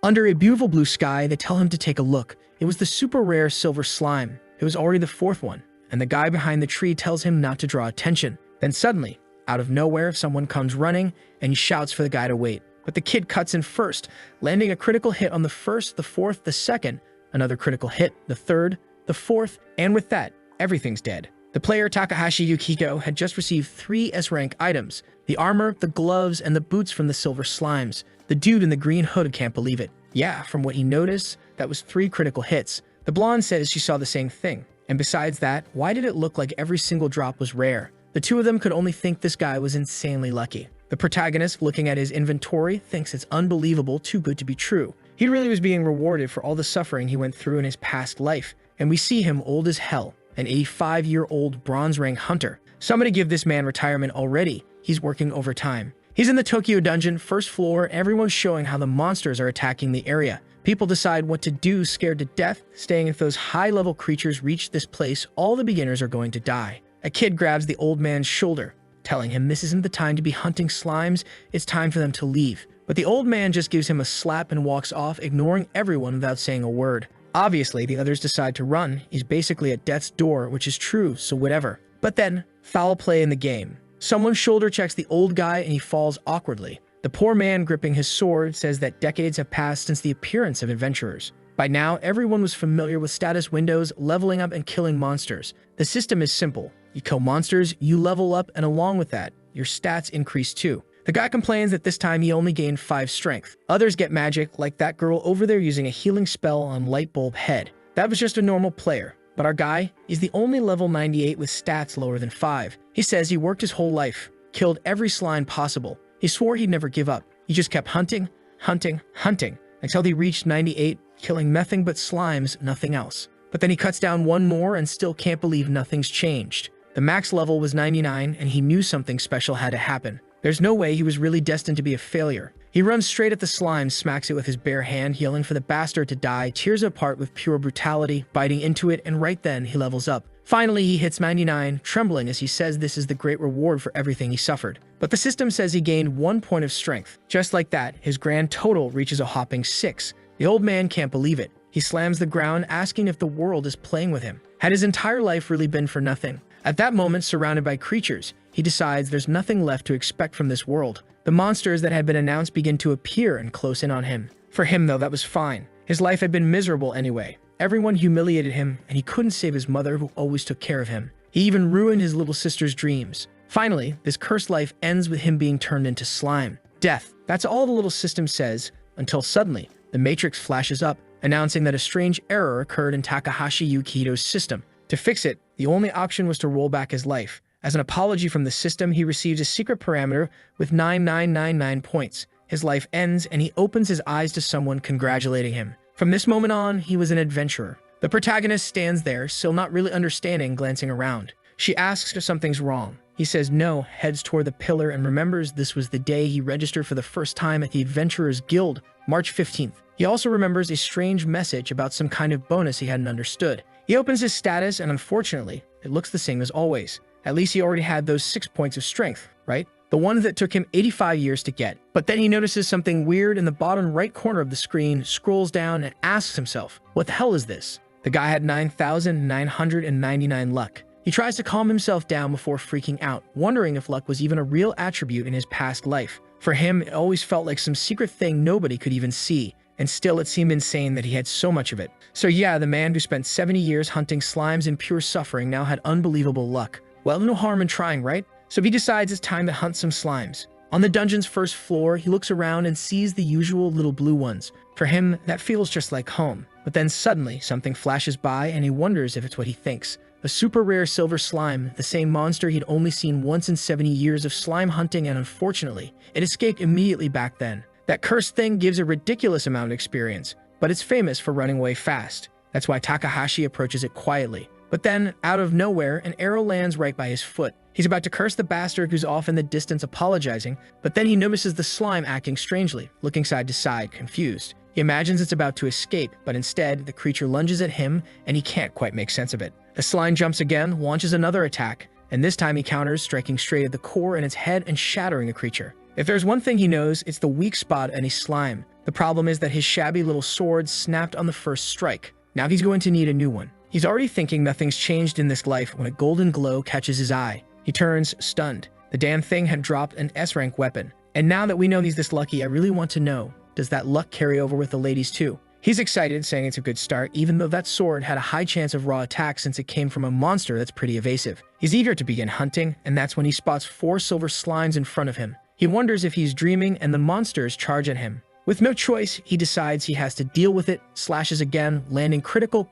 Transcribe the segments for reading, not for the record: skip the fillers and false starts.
Under a beautiful blue sky, they tell him to take a look. It was the super rare silver slime. It was already the fourth one, and the guy behind the tree tells him not to draw attention. Then suddenly, out of nowhere, someone comes running and he shouts for the guy to wait. But the kid cuts in first, landing a critical hit on the first, the fourth, the second, another critical hit, the third, the fourth, and with that, everything's dead. The player Takahashi Yukiko had just received 3 S-rank items: the armor, the gloves, and the boots from the silver slimes. The dude in the green hood can't believe it. Yeah, from what he noticed, that was 3 critical hits. The blonde says she saw the same thing. And besides that, why did it look like every single drop was rare? The two of them could only think this guy was insanely lucky. The protagonist, looking at his inventory, thinks it's unbelievable, too good to be true. He really was being rewarded for all the suffering he went through in his past life. And we see him old as hell, an 85-year-old bronze rank hunter. Somebody give this man retirement already. He's working overtime. He's in the Tokyo dungeon, first floor, everyone's showing how the monsters are attacking the area. People decide what to do, scared to death, staying if those high-level creatures reach this place, all the beginners are going to die. A kid grabs the old man's shoulder, telling him this isn't the time to be hunting slimes, it's time for them to leave. But the old man just gives him a slap and walks off, ignoring everyone without saying a word. Obviously, the others decide to run. He's basically at death's door, which is true, so whatever. But then, foul play in the game. Someone shoulder checks the old guy and he falls awkwardly. The poor man gripping his sword says that decades have passed since the appearance of adventurers. By now, everyone was familiar with status windows, leveling up and killing monsters. The system is simple. You kill monsters, you level up, and along with that, your stats increase too. The guy complains that this time he only gained 5 strength. Others get magic, like that girl over there using a healing spell on Lightbulb Head. That was just a normal player. But our guy is the only level 98 with stats lower than 5. He says he worked his whole life, killed every slime possible. He swore he'd never give up. He just kept hunting, until he reached 98, killing nothing but slimes, nothing else. But then he cuts down one more and still can't believe nothing's changed. The max level was 99 and he knew something special had to happen. There's no way he was really destined to be a failure. He runs straight at the slime, smacks it with his bare hand, yelling for the bastard to die, tears it apart with pure brutality, biting into it, and right then he levels up. Finally, he hits 99, trembling as he says this is the great reward for everything he suffered. But the system says he gained 1 point of strength. Just like that, his grand total reaches a hopping 6. The old man can't believe it. He slams the ground, asking if the world is playing with him. Had his entire life really been for nothing? At that moment, surrounded by creatures, he decides there's nothing left to expect from this world. The monsters that had been announced begin to appear and close in on him. For him, though, that was fine. His life had been miserable anyway. Everyone humiliated him, and he couldn't save his mother, who always took care of him. He even ruined his little sister's dreams. Finally, this cursed life ends with him being turned into slime. Death. That's all the little system says, until suddenly, the Matrix flashes up, announcing that a strange error occurred in Takahashi Yukito's system. To fix it, the only option was to roll back his life. As an apology from the system, he receives a secret parameter with 9999 points. His life ends, and he opens his eyes to someone congratulating him. From this moment on, he was an adventurer. The protagonist stands there, still not really understanding, glancing around. She asks if something's wrong. He says no, heads toward the pillar, and remembers this was the day he registered for the first time at the Adventurers Guild, March 15th. He also remembers a strange message about some kind of bonus he hadn't understood. He opens his status, and unfortunately, it looks the same as always. At least he already had those 6 points of strength, right? The ones that took him 85 years to get. But then he notices something weird in the bottom right corner of the screen, scrolls down, and asks himself, what the hell is this? The guy had 9,999 luck. He tries to calm himself down before freaking out, wondering if luck was even a real attribute in his past life. For him, it always felt like some secret thing nobody could even see. And still, it seemed insane that he had so much of it. So yeah, the man who spent 70 years hunting slimes in pure suffering now had unbelievable luck. Well, no harm in trying, right? So he decides it's time to hunt some slimes. On the dungeon's first floor, he looks around and sees the usual little blue ones. For him, that feels just like home. But then suddenly, something flashes by and he wonders if it's what he thinks. A super rare silver slime, the same monster he'd only seen once in 70 years of slime hunting, and unfortunately, it escaped immediately back then. That cursed thing gives a ridiculous amount of experience, but it's famous for running away fast. That's why Takahashi approaches it quietly. But then, out of nowhere, an arrow lands right by his foot. He's about to curse the bastard who's off in the distance apologizing, but then he notices the slime acting strangely, looking side to side, confused. He imagines it's about to escape, but instead, the creature lunges at him, and he can't quite make sense of it. The slime jumps again, launches another attack, and this time he counters, striking straight at the core in its head and shattering the creature. If there's one thing he knows, it's the weak spot of any slime. The problem is that his shabby little sword snapped on the first strike. Now he's going to need a new one. He's already thinking nothing's changed in this life when a golden glow catches his eye. He turns, stunned. The damn thing had dropped an S-rank weapon. And now that we know he's this lucky, I really want to know, does that luck carry over with the ladies too? He's excited, saying it's a good start, even though that sword had a high chance of raw attack since it came from a monster that's pretty evasive. He's eager to begin hunting, and that's when he spots 4 silver slimes in front of him. He wonders if he's dreaming, and the monsters charge at him. With no choice, he decides he has to deal with it, slashes again, landing critical.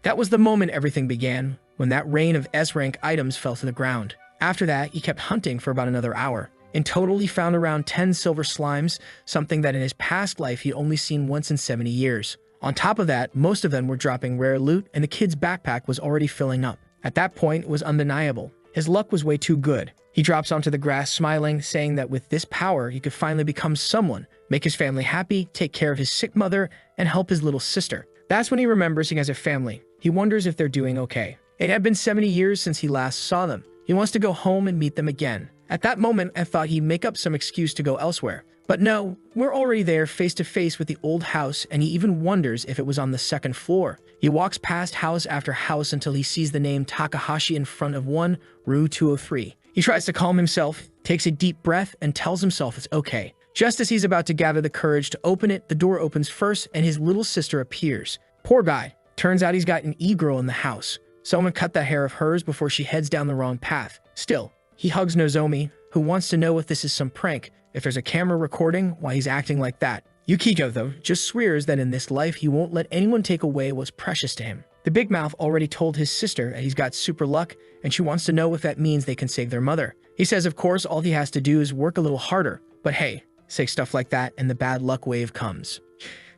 That was the moment everything began, when that rain of S-rank items fell to the ground. After that, he kept hunting for about another hour. In total, he found around 10 silver slimes, something that in his past life he'd only seen once in 70 years. On top of that, most of them were dropping rare loot, and the kid's backpack was already filling up. At that point, it was undeniable. His luck was way too good. He drops onto the grass smiling, saying that with this power, he could finally become someone, make his family happy, take care of his sick mother, and help his little sister. That's when he remembers he has a family. He wonders if they're doing okay. It had been 70 years since he last saw them. He wants to go home and meet them again. At that moment, I thought he'd make up some excuse to go elsewhere. But no, we're already there face to face with the old house, and he even wonders if it was on the 2nd floor. He walks past house after house until he sees the name Takahashi in front of one, Rue 203. He tries to calm himself, takes a deep breath, and tells himself it's okay. Just as he's about to gather the courage to open it, the door opens first, and his little sister appears. Poor guy. Turns out he's got an e-girl in the house. Someone cut that hair of hers before she heads down the wrong path. Still, he hugs Nozomi, who wants to know if this is some prank, if there's a camera recording why he's acting like that. Yukiko, though, just swears that in this life he won't let anyone take away what's precious to him. The big mouth already told his sister that he's got super luck, and she wants to know if that means they can save their mother. He says of course all he has to do is work a little harder, but hey, say stuff like that and the bad luck wave comes.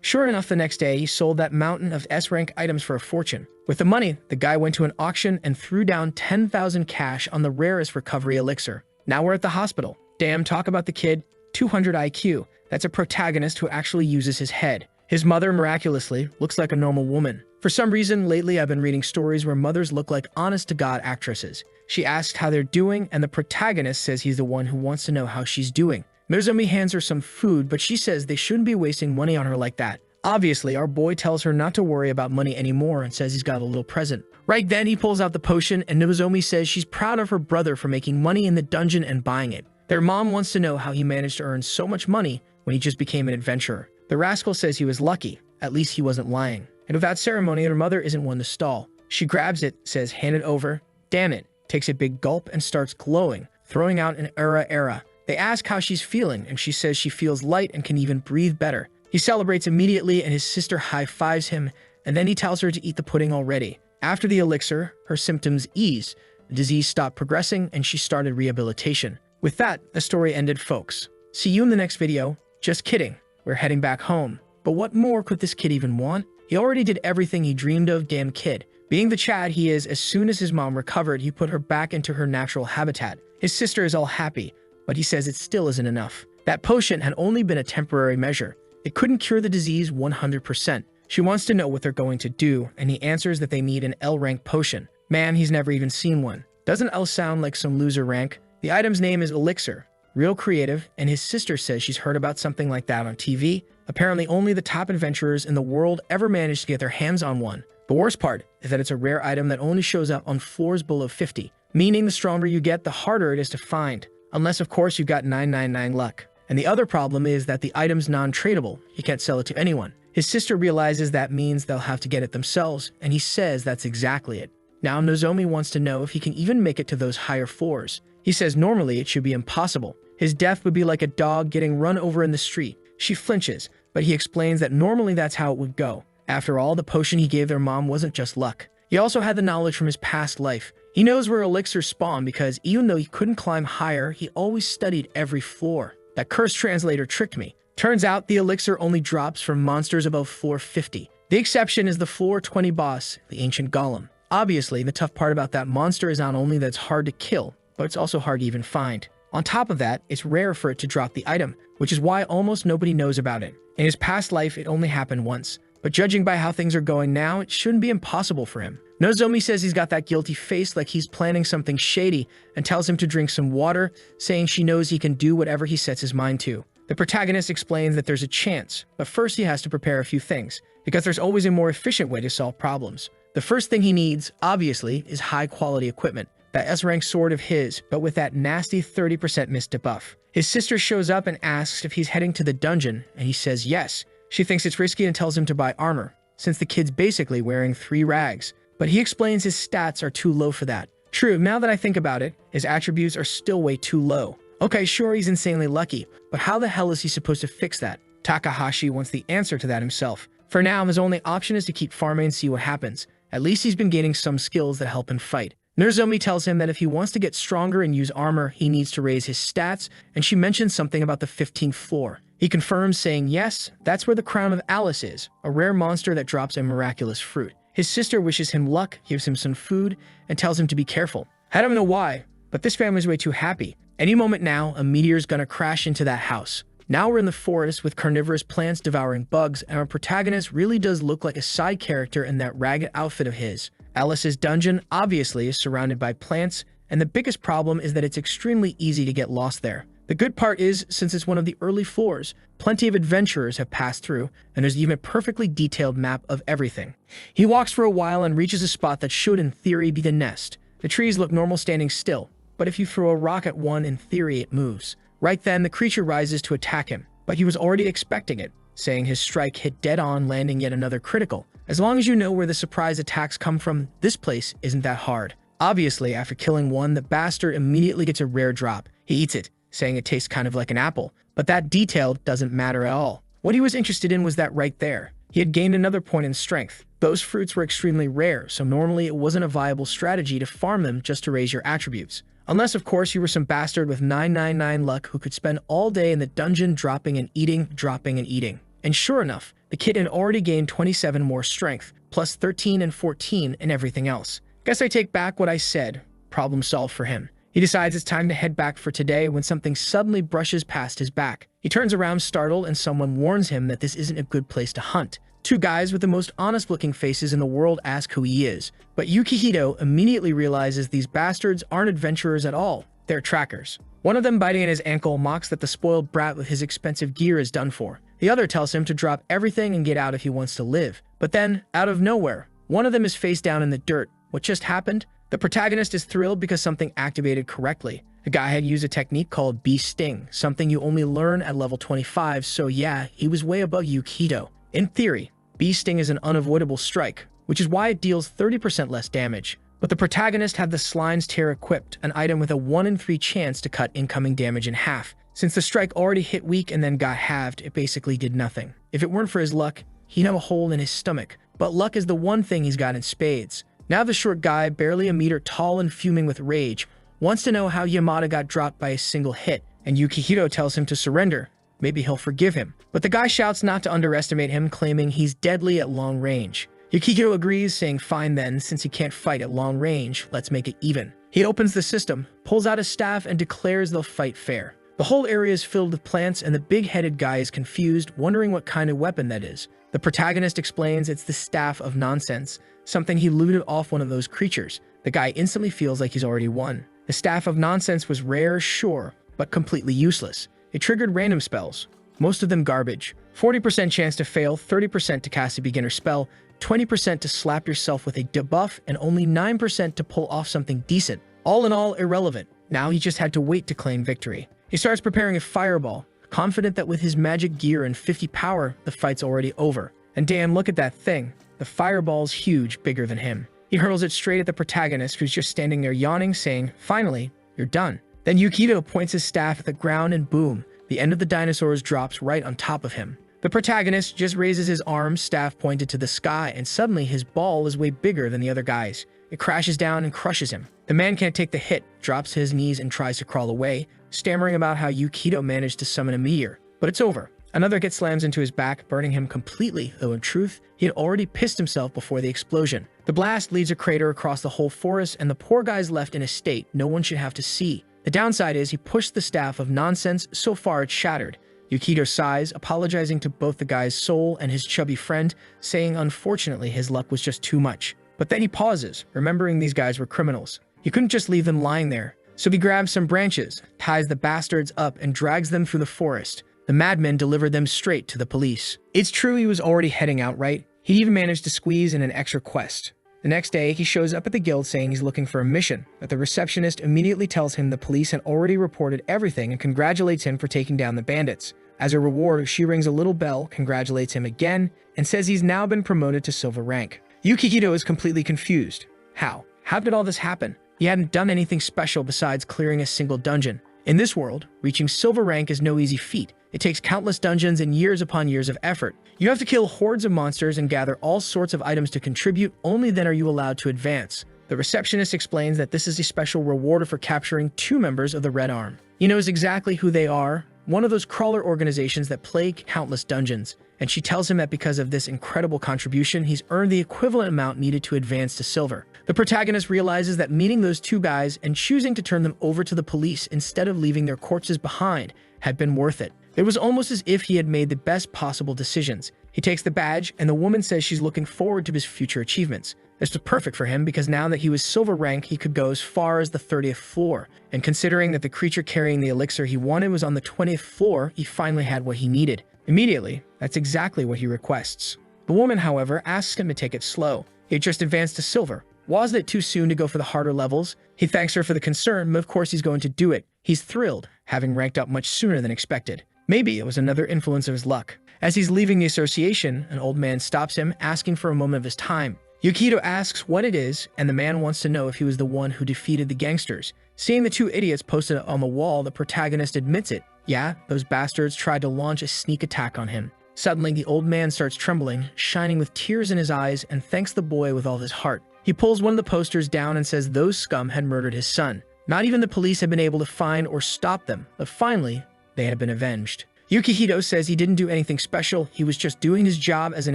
Sure enough, the next day, he sold that mountain of S-rank items for a fortune. With the money, the guy went to an auction and threw down 10,000 cash on the rarest recovery elixir. Now we're at the hospital. Damn, talk about the kid. 200 IQ. That's a protagonist who actually uses his head. His mother, miraculously, looks like a normal woman. For some reason, lately I've been reading stories where mothers look like honest-to-God actresses. She asks how they're doing, and the protagonist says he's the one who wants to know how she's doing. Nozomi hands her some food, but she says they shouldn't be wasting money on her like that. Obviously, our boy tells her not to worry about money anymore and says he's got a little present. Right then, he pulls out the potion, and Nozomi says she's proud of her brother for making money in the dungeon and buying it. Their mom wants to know how he managed to earn so much money when he just became an adventurer. The rascal says he was lucky. At least he wasn't lying. And without ceremony, her mother isn't one to stall. She grabs it, says, "Hand it over." Damn it. Takes a big gulp and starts glowing, throwing out an era. They ask how she's feeling, and she says she feels light and can even breathe better. He celebrates immediately, and his sister high-fives him, and then he tells her to eat the pudding already. After the elixir, her symptoms ease. The disease stopped progressing, and she started rehabilitation. With that, the story ended, folks. See you in the next video. Just kidding. We're heading back home. But what more could this kid even want? He already did everything he dreamed of, damn kid. Being the Chad he is, as soon as his mom recovered, he put her back into her natural habitat. His sister is all happy, but he says it still isn't enough. That potion had only been a temporary measure. It couldn't cure the disease 100%. She wants to know what they're going to do, and he answers that they need an L-rank potion. Man, he's never even seen one. Doesn't L sound like some loser rank? The item's name is Elixir. Real creative, and his sister says she's heard about something like that on TV. Apparently only the top adventurers in the world ever managed to get their hands on one. The worst part is that it's a rare item that only shows up on floors below 50, meaning the stronger you get, the harder it is to find. Unless, of course, you've got 999 luck. And the other problem is that the item's non-tradable. He can't sell it to anyone. His sister realizes that means they'll have to get it themselves, and he says that's exactly it. Now Nozomi wants to know if he can even make it to those higher floors. He says normally it should be impossible. His death would be like a dog getting run over in the street. She flinches, but he explains that normally that's how it would go. After all, the potion he gave their mom wasn't just luck. He also had the knowledge from his past life. He knows where elixirs spawn because even though he couldn't climb higher, he always studied every floor. That cursed translator tricked me. Turns out the elixir only drops from monsters above floor 50. The exception is the floor 20 boss, the ancient golem. Obviously, the tough part about that monster is not only that it's hard to kill, but it's also hard to even find. On top of that, it's rare for it to drop the item, which is why almost nobody knows about it. In his past life, it only happened once. but judging by how things are going now, it shouldn't be impossible for him. Nozomi says he's got that guilty face like he's planning something shady and tells him to drink some water, saying she knows he can do whatever he sets his mind to. The protagonist explains that there's a chance, but first he has to prepare a few things, because there's always a more efficient way to solve problems. The first thing he needs, obviously, is high-quality equipment. That S-rank sword of his, but with that nasty 30% miss debuff. His sister shows up and asks if he's heading to the dungeon, and he says yes. She thinks it's risky and tells him to buy armor, since the kid's basically wearing 3 rags. But he explains his stats are too low for that. True, now that I think about it, his attributes are still way too low. Okay, sure, he's insanely lucky, but how the hell is he supposed to fix that? Takahashi wants the answer to that himself. For now, his only option is to keep farming and see what happens. At least he's been gaining some skills that help him fight. Nozomi tells him that if he wants to get stronger and use armor, he needs to raise his stats, and she mentions something about the 15th floor. He confirms, saying yes, that's where the Crown of Alice is, a rare monster that drops a miraculous fruit. His sister wishes him luck, gives him some food, and tells him to be careful. I don't know why, but this family's way too happy. Any moment now, a meteor's gonna crash into that house. Now we're in the forest with carnivorous plants devouring bugs, and our protagonist really does look like a side character in that ragged outfit of his. Alice's dungeon, obviously, is surrounded by plants, and the biggest problem is that it's extremely easy to get lost there. The good part is, since it's one of the early floors, plenty of adventurers have passed through, and there's even a perfectly detailed map of everything. He walks for a while and reaches a spot that should, in theory, be the nest. The trees look normal standing still, but if you throw a rock at one, in theory, it moves. Right then, the creature rises to attack him, but he was already expecting it, saying his strike hit dead on, landing yet another critical. As long as you know where the surprise attacks come from, this place isn't that hard. Obviously, after killing one, the bastard immediately gets a rare drop. He eats it, saying it tastes kind of like an apple, but that detail doesn't matter at all. What he was interested in was that right there. He had gained another point in strength. Those fruits were extremely rare, so normally it wasn't a viable strategy to farm them just to raise your attributes. Unless, of course, you were some bastard with 999 luck who could spend all day in the dungeon dropping and eating. And sure enough, the kid had already gained 27 more strength, plus 13 and 14 and everything else. Guess I take back what I said. Problem solved for him. He decides it's time to head back for today when something suddenly brushes past his back. He turns around startled and someone warns him that this isn't a good place to hunt. 2 guys with the most honest-looking faces in the world ask who he is, but Yukihito immediately realizes these bastards aren't adventurers at all. They're trackers. One of them, biting at his ankle, mocks that the spoiled brat with his expensive gear is done for. The other tells him to drop everything and get out if he wants to live. But then, out of nowhere, one of them is face down in the dirt. What just happened? The protagonist is thrilled because something activated correctly. The guy had used a technique called Bee Sting, something you only learn at level 25, so yeah, he was way above Yukihito. In theory, Bee Sting is an unavoidable strike, which is why it deals 30% less damage. But the protagonist had the Slime's Tear equipped, an item with a 1 in 3 chance to cut incoming damage in half. Since the strike already hit weak and then got halved, it basically did nothing. If it weren't for his luck, he'd have a hole in his stomach. But luck is the one thing he's got in spades. Now the short guy, barely a meter tall and fuming with rage, wants to know how Yamada got dropped by a single hit, and Yukihito tells him to surrender. Maybe he'll forgive him. But the guy shouts not to underestimate him, claiming he's deadly at long range. Yukihito agrees, saying fine then, since he can't fight at long range, let's make it even. He opens the system, pulls out his staff, and declares they'll fight fair. The whole area is filled with plants, and the big-headed guy is confused, wondering what kind of weapon that is. The protagonist explains it's the Staff of Nonsense, something he looted off one of those creatures. The guy instantly feels like he's already won. The Staff of Nonsense was rare, sure, but completely useless. It triggered random spells, most of them garbage. 40% chance to fail, 30% to cast a beginner spell, 20% to slap yourself with a debuff, and only 9% to pull off something decent. All in all, irrelevant. Now he just had to wait to claim victory. He starts preparing a fireball, confident that with his magic gear and 50 power, the fight's already over. And damn, look at that thing. The fireball's huge, bigger than him. He hurls it straight at the protagonist, who's just standing there yawning, saying, finally, you're done. Then Yukihito points his staff at the ground and boom, the end of the dinosaurs drops right on top of him. The protagonist just raises his arm, staff pointed to the sky, and suddenly his ball is way bigger than the other guy's. It crashes down and crushes him. The man can't take the hit, drops to his knees and tries to crawl away, stammering about how Yukihito managed to summon a meteor. But it's over. Another hit slams into his back, burning him completely, though in truth, he had already pissed himself before the explosion. The blast leaves a crater across the whole forest, and the poor guy's left in a state no one should have to see. The downside is he pushed the Staff of Nonsense so far it's shattered, Yukito sighs, apologizing to both the guy's soul and his chubby friend, saying unfortunately his luck was just too much. But then he pauses, remembering these guys were criminals. He couldn't just leave them lying there. So he grabs some branches, ties the bastards up, and drags them through the forest. The madmen delivered them straight to the police. It's true he was already heading out, right? He'd even managed to squeeze in an extra quest. The next day, he shows up at the guild saying he's looking for a mission, but the receptionist immediately tells him the police had already reported everything and congratulates him for taking down the bandits. As a reward, she rings a little bell, congratulates him again, and says he's now been promoted to silver rank. Yukihito is completely confused. How? How did all this happen? He hadn't done anything special besides clearing a single dungeon. In this world, reaching silver rank is no easy feat. It takes countless dungeons and years upon years of effort. You have to kill hordes of monsters and gather all sorts of items to contribute, only then are you allowed to advance. The receptionist explains that this is a special reward for capturing 2 members of the Red Arm. He knows exactly who they are, one of those crawler organizations that plague countless dungeons, and she tells him that because of this incredible contribution, he's earned the equivalent amount needed to advance to silver. The protagonist realizes that meeting those 2 guys and choosing to turn them over to the police instead of leaving their corpses behind had been worth it. It was almost as if he had made the best possible decisions. He takes the badge, and the woman says she's looking forward to his future achievements. This was perfect for him because now that he was silver rank, he could go as far as the 30th floor. And considering that the creature carrying the elixir he wanted was on the 20th floor, he finally had what he needed. Immediately, that's exactly what he requests. The woman, however, asks him to take it slow. He had just advanced to silver. Wasn't it too soon to go for the harder levels? He thanks her for the concern, but of course he's going to do it. He's thrilled, having ranked up much sooner than expected. Maybe it was another influence of his luck. As he's leaving the association, an old man stops him, asking for a moment of his time. Yukito asks what it is, and the man wants to know if he was the one who defeated the gangsters. Seeing the 2 idiots posted on the wall, the protagonist admits it. Yeah, those bastards tried to launch a sneak attack on him. Suddenly, the old man starts trembling, shining with tears in his eyes, and thanks the boy with all his heart. He pulls one of the posters down and says those scum had murdered his son. Not even the police had been able to find or stop them, but finally, they had been avenged. Yukihito says he didn't do anything special, he was just doing his job as an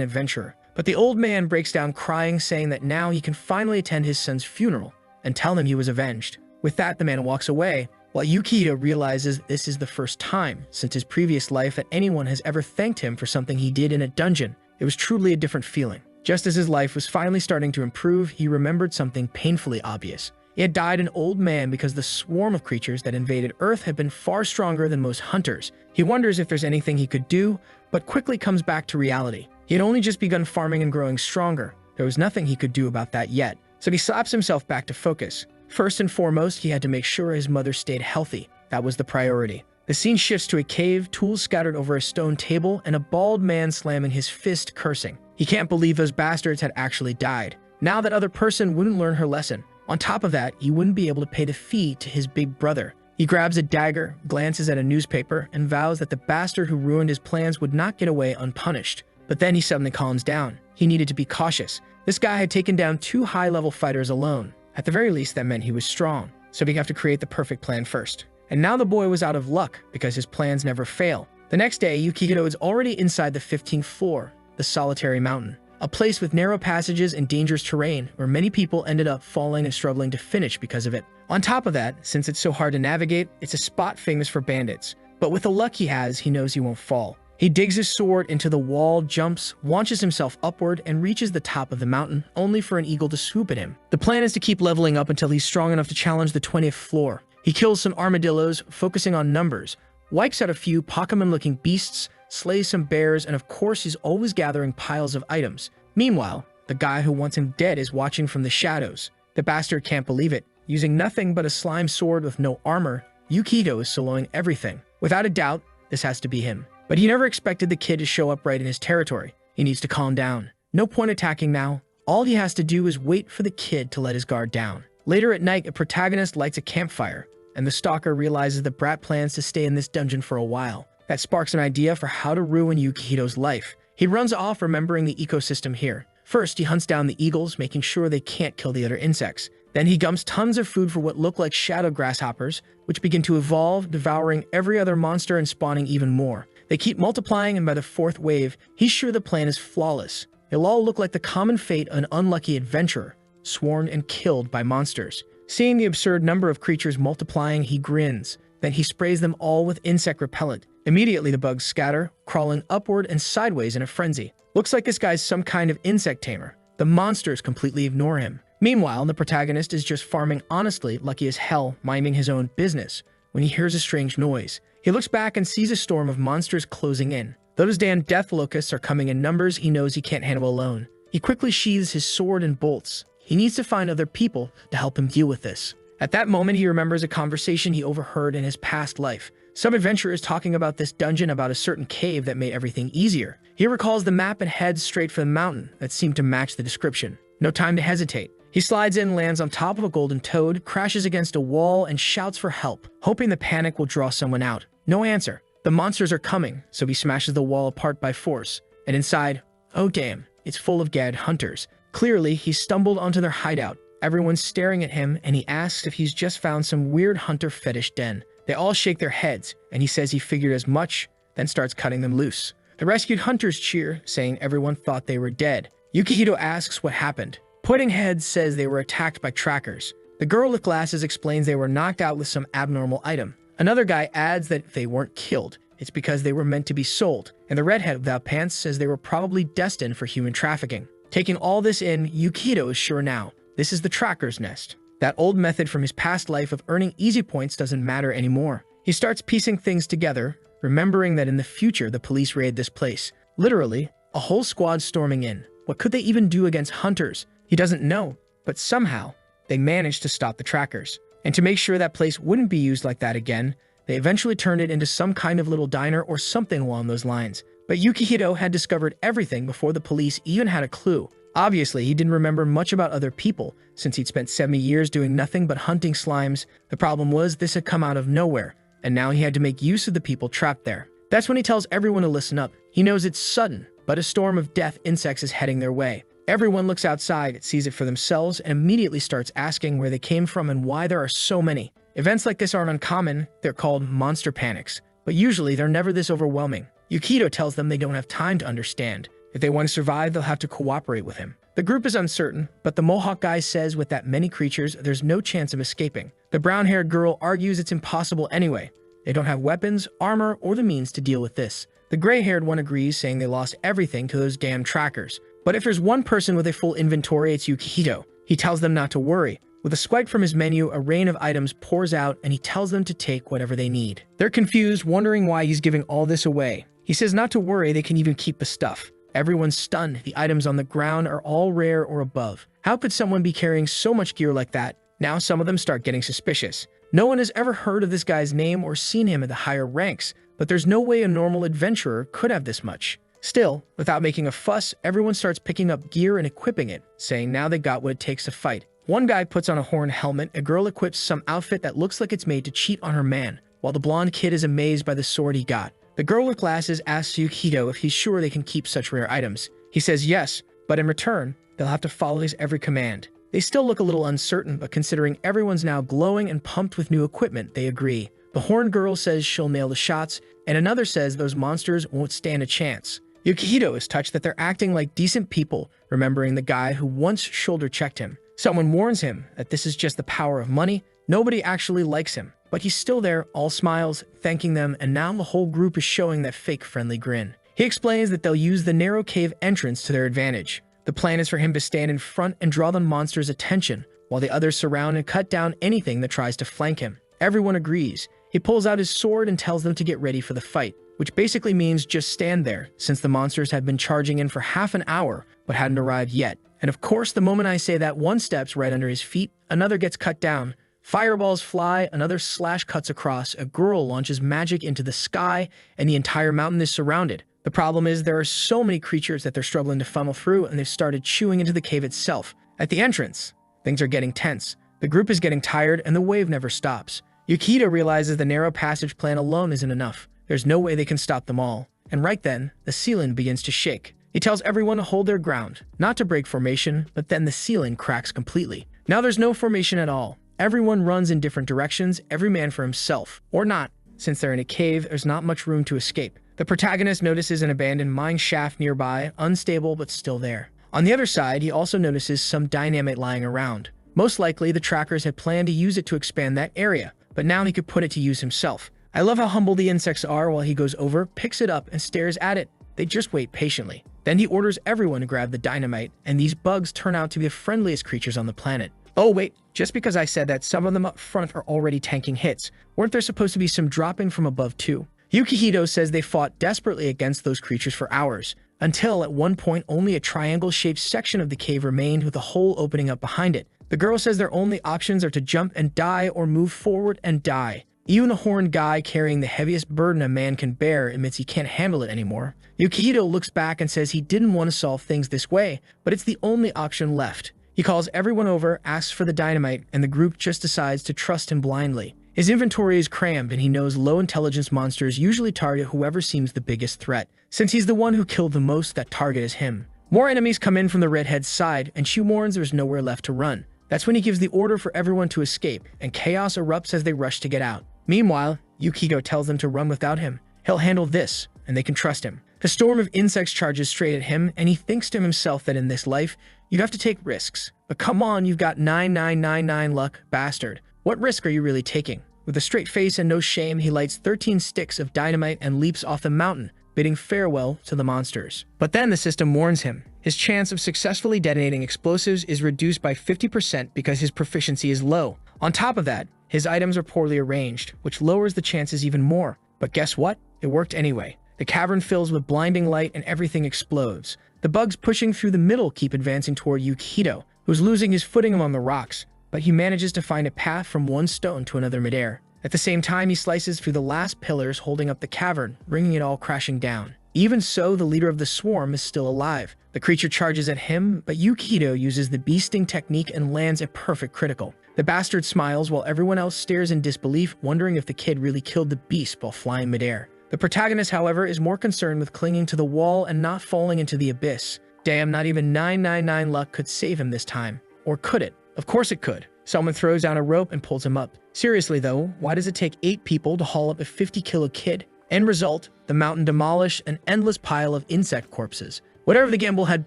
adventurer. But the old man breaks down crying, saying that now he can finally attend his son's funeral and tell him he was avenged. With that, the man walks away, while Yukihito realizes this is the first time since his previous life that anyone has ever thanked him for something he did in a dungeon. It was truly a different feeling. Just as his life was finally starting to improve, he remembered something painfully obvious. He had died an old man because the swarm of creatures that invaded Earth had been far stronger than most hunters. He wonders if there's anything he could do, but quickly comes back to reality. He had only just begun farming and growing stronger. There was nothing he could do about that yet. So he slaps himself back to focus. First and foremost, he had to make sure his mother stayed healthy. That was the priority. The scene shifts to a cave, tools scattered over a stone table, and a bald man slamming his fist, cursing. He can't believe those bastards had actually died. Now that other person wouldn't learn her lesson. On top of that, he wouldn't be able to pay the fee to his big brother. He grabs a dagger, glances at a newspaper, and vows that the bastard who ruined his plans would not get away unpunished. But then he suddenly calms down. He needed to be cautious. This guy had taken down 2 high-level fighters alone. At the very least, that meant he was strong. So he'd have to create the perfect plan first. And now the boy was out of luck, because his plans never fail. The next day, Yukihito is already inside the 15th floor, the solitary mountain. A place with narrow passages and dangerous terrain where many people ended up falling and struggling to finish because of it. On top of that, since it's so hard to navigate, it's a spot famous for bandits. But with the luck he has, he knows he won't fall. He digs his sword into the wall, jumps, launches himself upward, and reaches the top of the mountain, only for an eagle to swoop at him. The plan is to keep leveling up until he's strong enough to challenge the 20th floor. He kills some armadillos, focusing on numbers, wipes out a few Pokemon-looking beasts, slays some bears, and of course he's always gathering piles of items. Meanwhile, the guy who wants him dead is watching from the shadows. The bastard can't believe it. Using nothing but a slime sword with no armor, Yukihito is soloing everything. Without a doubt, this has to be him. But he never expected the kid to show up right in his territory. He needs to calm down. No point attacking now. All he has to do is wait for the kid to let his guard down. Later at night, a protagonist lights a campfire, and the stalker realizes the brat plans to stay in this dungeon for a while. That sparks an idea for how to ruin Yukihito's life. He runs off, remembering the ecosystem here. First, he hunts down the eagles, making sure they can't kill the other insects. Then he gumps tons of food for what look like shadow grasshoppers, which begin to evolve, devouring every other monster and spawning even more. They keep multiplying, and by the 4th wave, he's sure the plan is flawless. It'll all look like the common fate of an unlucky adventurer, sworn and killed by monsters. Seeing the absurd number of creatures multiplying, he grins. Then he sprays them all with insect repellent. Immediately, the bugs scatter, crawling upward and sideways in a frenzy. Looks like this guy's some kind of insect tamer. The monsters completely ignore him. Meanwhile, the protagonist is just farming honestly, lucky as hell, minding his own business, when he hears a strange noise. He looks back and sees a storm of monsters closing in. Those damn death locusts are coming in numbers he knows he can't handle alone. He quickly sheathes his sword and bolts. He needs to find other people to help him deal with this. At that moment, he remembers a conversation he overheard in his past life. Some adventurers talking about this dungeon, about a certain cave that made everything easier. He recalls the map and heads straight for the mountain that seemed to match the description. No time to hesitate. He slides in, lands on top of a golden toad, crashes against a wall, and shouts for help, hoping the panic will draw someone out. No answer. The monsters are coming, so he smashes the wall apart by force. And inside, oh damn, it's full of gagged hunters. Clearly, he stumbled onto their hideout. Everyone's staring at him, and he asks if he's just found some weird hunter fetish den. They all shake their heads, and he says he figured as much, then starts cutting them loose. The rescued hunters cheer, saying everyone thought they were dead. Yukihito asks what happened. Pointing heads says they were attacked by trackers. The girl with glasses explains they were knocked out with some abnormal item. Another guy adds that they weren't killed. It's because they were meant to be sold. And the redhead without pants says they were probably destined for human trafficking. Taking all this in, Yukihito is sure now. This is the tracker's nest. That old method from his past life of earning easy points doesn't matter anymore. He starts piecing things together, remembering that in the future the police raid this place. Literally, a whole squad storming in. What could they even do against hunters? He doesn't know, but somehow, they managed to stop the trackers. And to make sure that place wouldn't be used like that again, they eventually turned it into some kind of little diner or something along those lines. But Yukihito had discovered everything before the police even had a clue. Obviously, he didn't remember much about other people, since he'd spent 70 years doing nothing but hunting slimes. The problem was this had come out of nowhere, and now he had to make use of the people trapped there. That's when he tells everyone to listen up. He knows it's sudden, but a storm of death insects is heading their way. Everyone looks outside, sees it for themselves, and immediately starts asking where they came from and why there are so many. Events like this aren't uncommon. They're called monster panics, but usually they're never this overwhelming. Yukihito tells them they don't have time to understand. If they want to survive, they'll have to cooperate with him. The group is uncertain, but the Mohawk guy says with that many creatures, there's no chance of escaping. The brown-haired girl argues it's impossible anyway. They don't have weapons, armor, or the means to deal with this. The gray-haired one agrees, saying they lost everything to those damn trackers. But if there's one person with a full inventory, it's Yukihito. He tells them not to worry. With a swipe from his menu, a rain of items pours out, and he tells them to take whatever they need. They're confused, wondering why he's giving all this away. He says not to worry, they can even keep the stuff. Everyone's stunned. The items on the ground are all rare or above. How could someone be carrying so much gear like that? Now some of them start getting suspicious. No one has ever heard of this guy's name or seen him at the higher ranks, but there's no way a normal adventurer could have this much. Still, without making a fuss, everyone starts picking up gear and equipping it, saying now they got what it takes to fight. One guy puts on a horn helmet, a girl equips some outfit that looks like it's made to cheat on her man, while the blonde kid is amazed by the sword he got. The girl with glasses asks Yukihito if he's sure they can keep such rare items. He says yes, but in return, they'll have to follow his every command. They still look a little uncertain, but considering everyone's now glowing and pumped with new equipment, they agree. The horned girl says she'll nail the shots, and another says those monsters won't stand a chance. Yukihito is touched that they're acting like decent people, remembering the guy who once shoulder-checked him. Someone warns him that this is just the power of money. Nobody actually likes him, but he's still there, all smiles, thanking them, and now the whole group is showing that fake friendly grin. He explains that they'll use the narrow cave entrance to their advantage. The plan is for him to stand in front and draw the monster's attention, while the others surround and cut down anything that tries to flank him. Everyone agrees. He pulls out his sword and tells them to get ready for the fight, which basically means just stand there, since the monsters had been charging in for half an hour, but hadn't arrived yet. And of course, the moment I say that, one steps right under his feet, another gets cut down. Fireballs fly, another slash cuts across, a girl launches magic into the sky, and the entire mountain is surrounded. The problem is there are so many creatures that they're struggling to funnel through, and they've started chewing into the cave itself. At the entrance, things are getting tense. The group is getting tired, and the wave never stops. Yukihito realizes the narrow passage plan alone isn't enough. There's no way they can stop them all. And right then, the ceiling begins to shake. He tells everyone to hold their ground, not to break formation, but then the ceiling cracks completely. Now there's no formation at all. Everyone runs in different directions, every man for himself. Or not. Since they're in a cave, there's not much room to escape. The protagonist notices an abandoned mine shaft nearby, unstable but still there. On the other side, he also notices some dynamite lying around. Most likely, the trackers had planned to use it to expand that area, but now he could put it to use himself. I love how humble the insects are. While he goes over, picks it up, and stares at it. They just wait patiently. Then he orders everyone to grab the dynamite, and these bugs turn out to be the friendliest creatures on the planet. Oh wait, just because I said that, some of them up front are already tanking hits. Weren't there supposed to be some dropping from above too? Yukihito says they fought desperately against those creatures for hours, until at one point only a triangle-shaped section of the cave remained with a hole opening up behind it. The girl says their only options are to jump and die or move forward and die. Even the horned guy carrying the heaviest burden a man can bear admits he can't handle it anymore. Yukihito looks back and says he didn't want to solve things this way, but it's the only option left. He calls everyone over, asks for the dynamite, and the group just decides to trust him blindly. His inventory is crammed, and he knows low-intelligence monsters usually target whoever seems the biggest threat. Since he's the one who killed the most, that target is him. More enemies come in from the redhead's side, and she warns there's nowhere left to run. That's when he gives the order for everyone to escape, and chaos erupts as they rush to get out. Meanwhile, Yukihito tells them to run without him. He'll handle this, and they can trust him. The storm of insects charges straight at him, and he thinks to himself that in this life, you'd have to take risks. But come on, you've got 9999 luck, bastard. What risk are you really taking? With a straight face and no shame, he lights 13 sticks of dynamite and leaps off the mountain, bidding farewell to the monsters. But then the system warns him. His chance of successfully detonating explosives is reduced by 50% because his proficiency is low. On top of that, his items are poorly arranged, which lowers the chances even more. But guess what? It worked anyway. The cavern fills with blinding light and everything explodes. The bugs pushing through the middle keep advancing toward Yukihito, who's losing his footing among the rocks, but he manages to find a path from one stone to another midair. At the same time, he slices through the last pillars holding up the cavern, bringing it all crashing down. Even so, the leader of the swarm is still alive. The creature charges at him, but Yukihito uses the bee sting technique and lands a perfect critical. The bastard smiles while everyone else stares in disbelief, wondering if the kid really killed the beast while flying midair. The protagonist, however, is more concerned with clinging to the wall and not falling into the abyss. Damn, not even 999 luck could save him this time. Or could it? Of course it could. Someone throws down a rope and pulls him up. Seriously though, why does it take 8 people to haul up a 50-kilo kid? End result, the mountain demolished an endless pile of insect corpses. Whatever the gamble had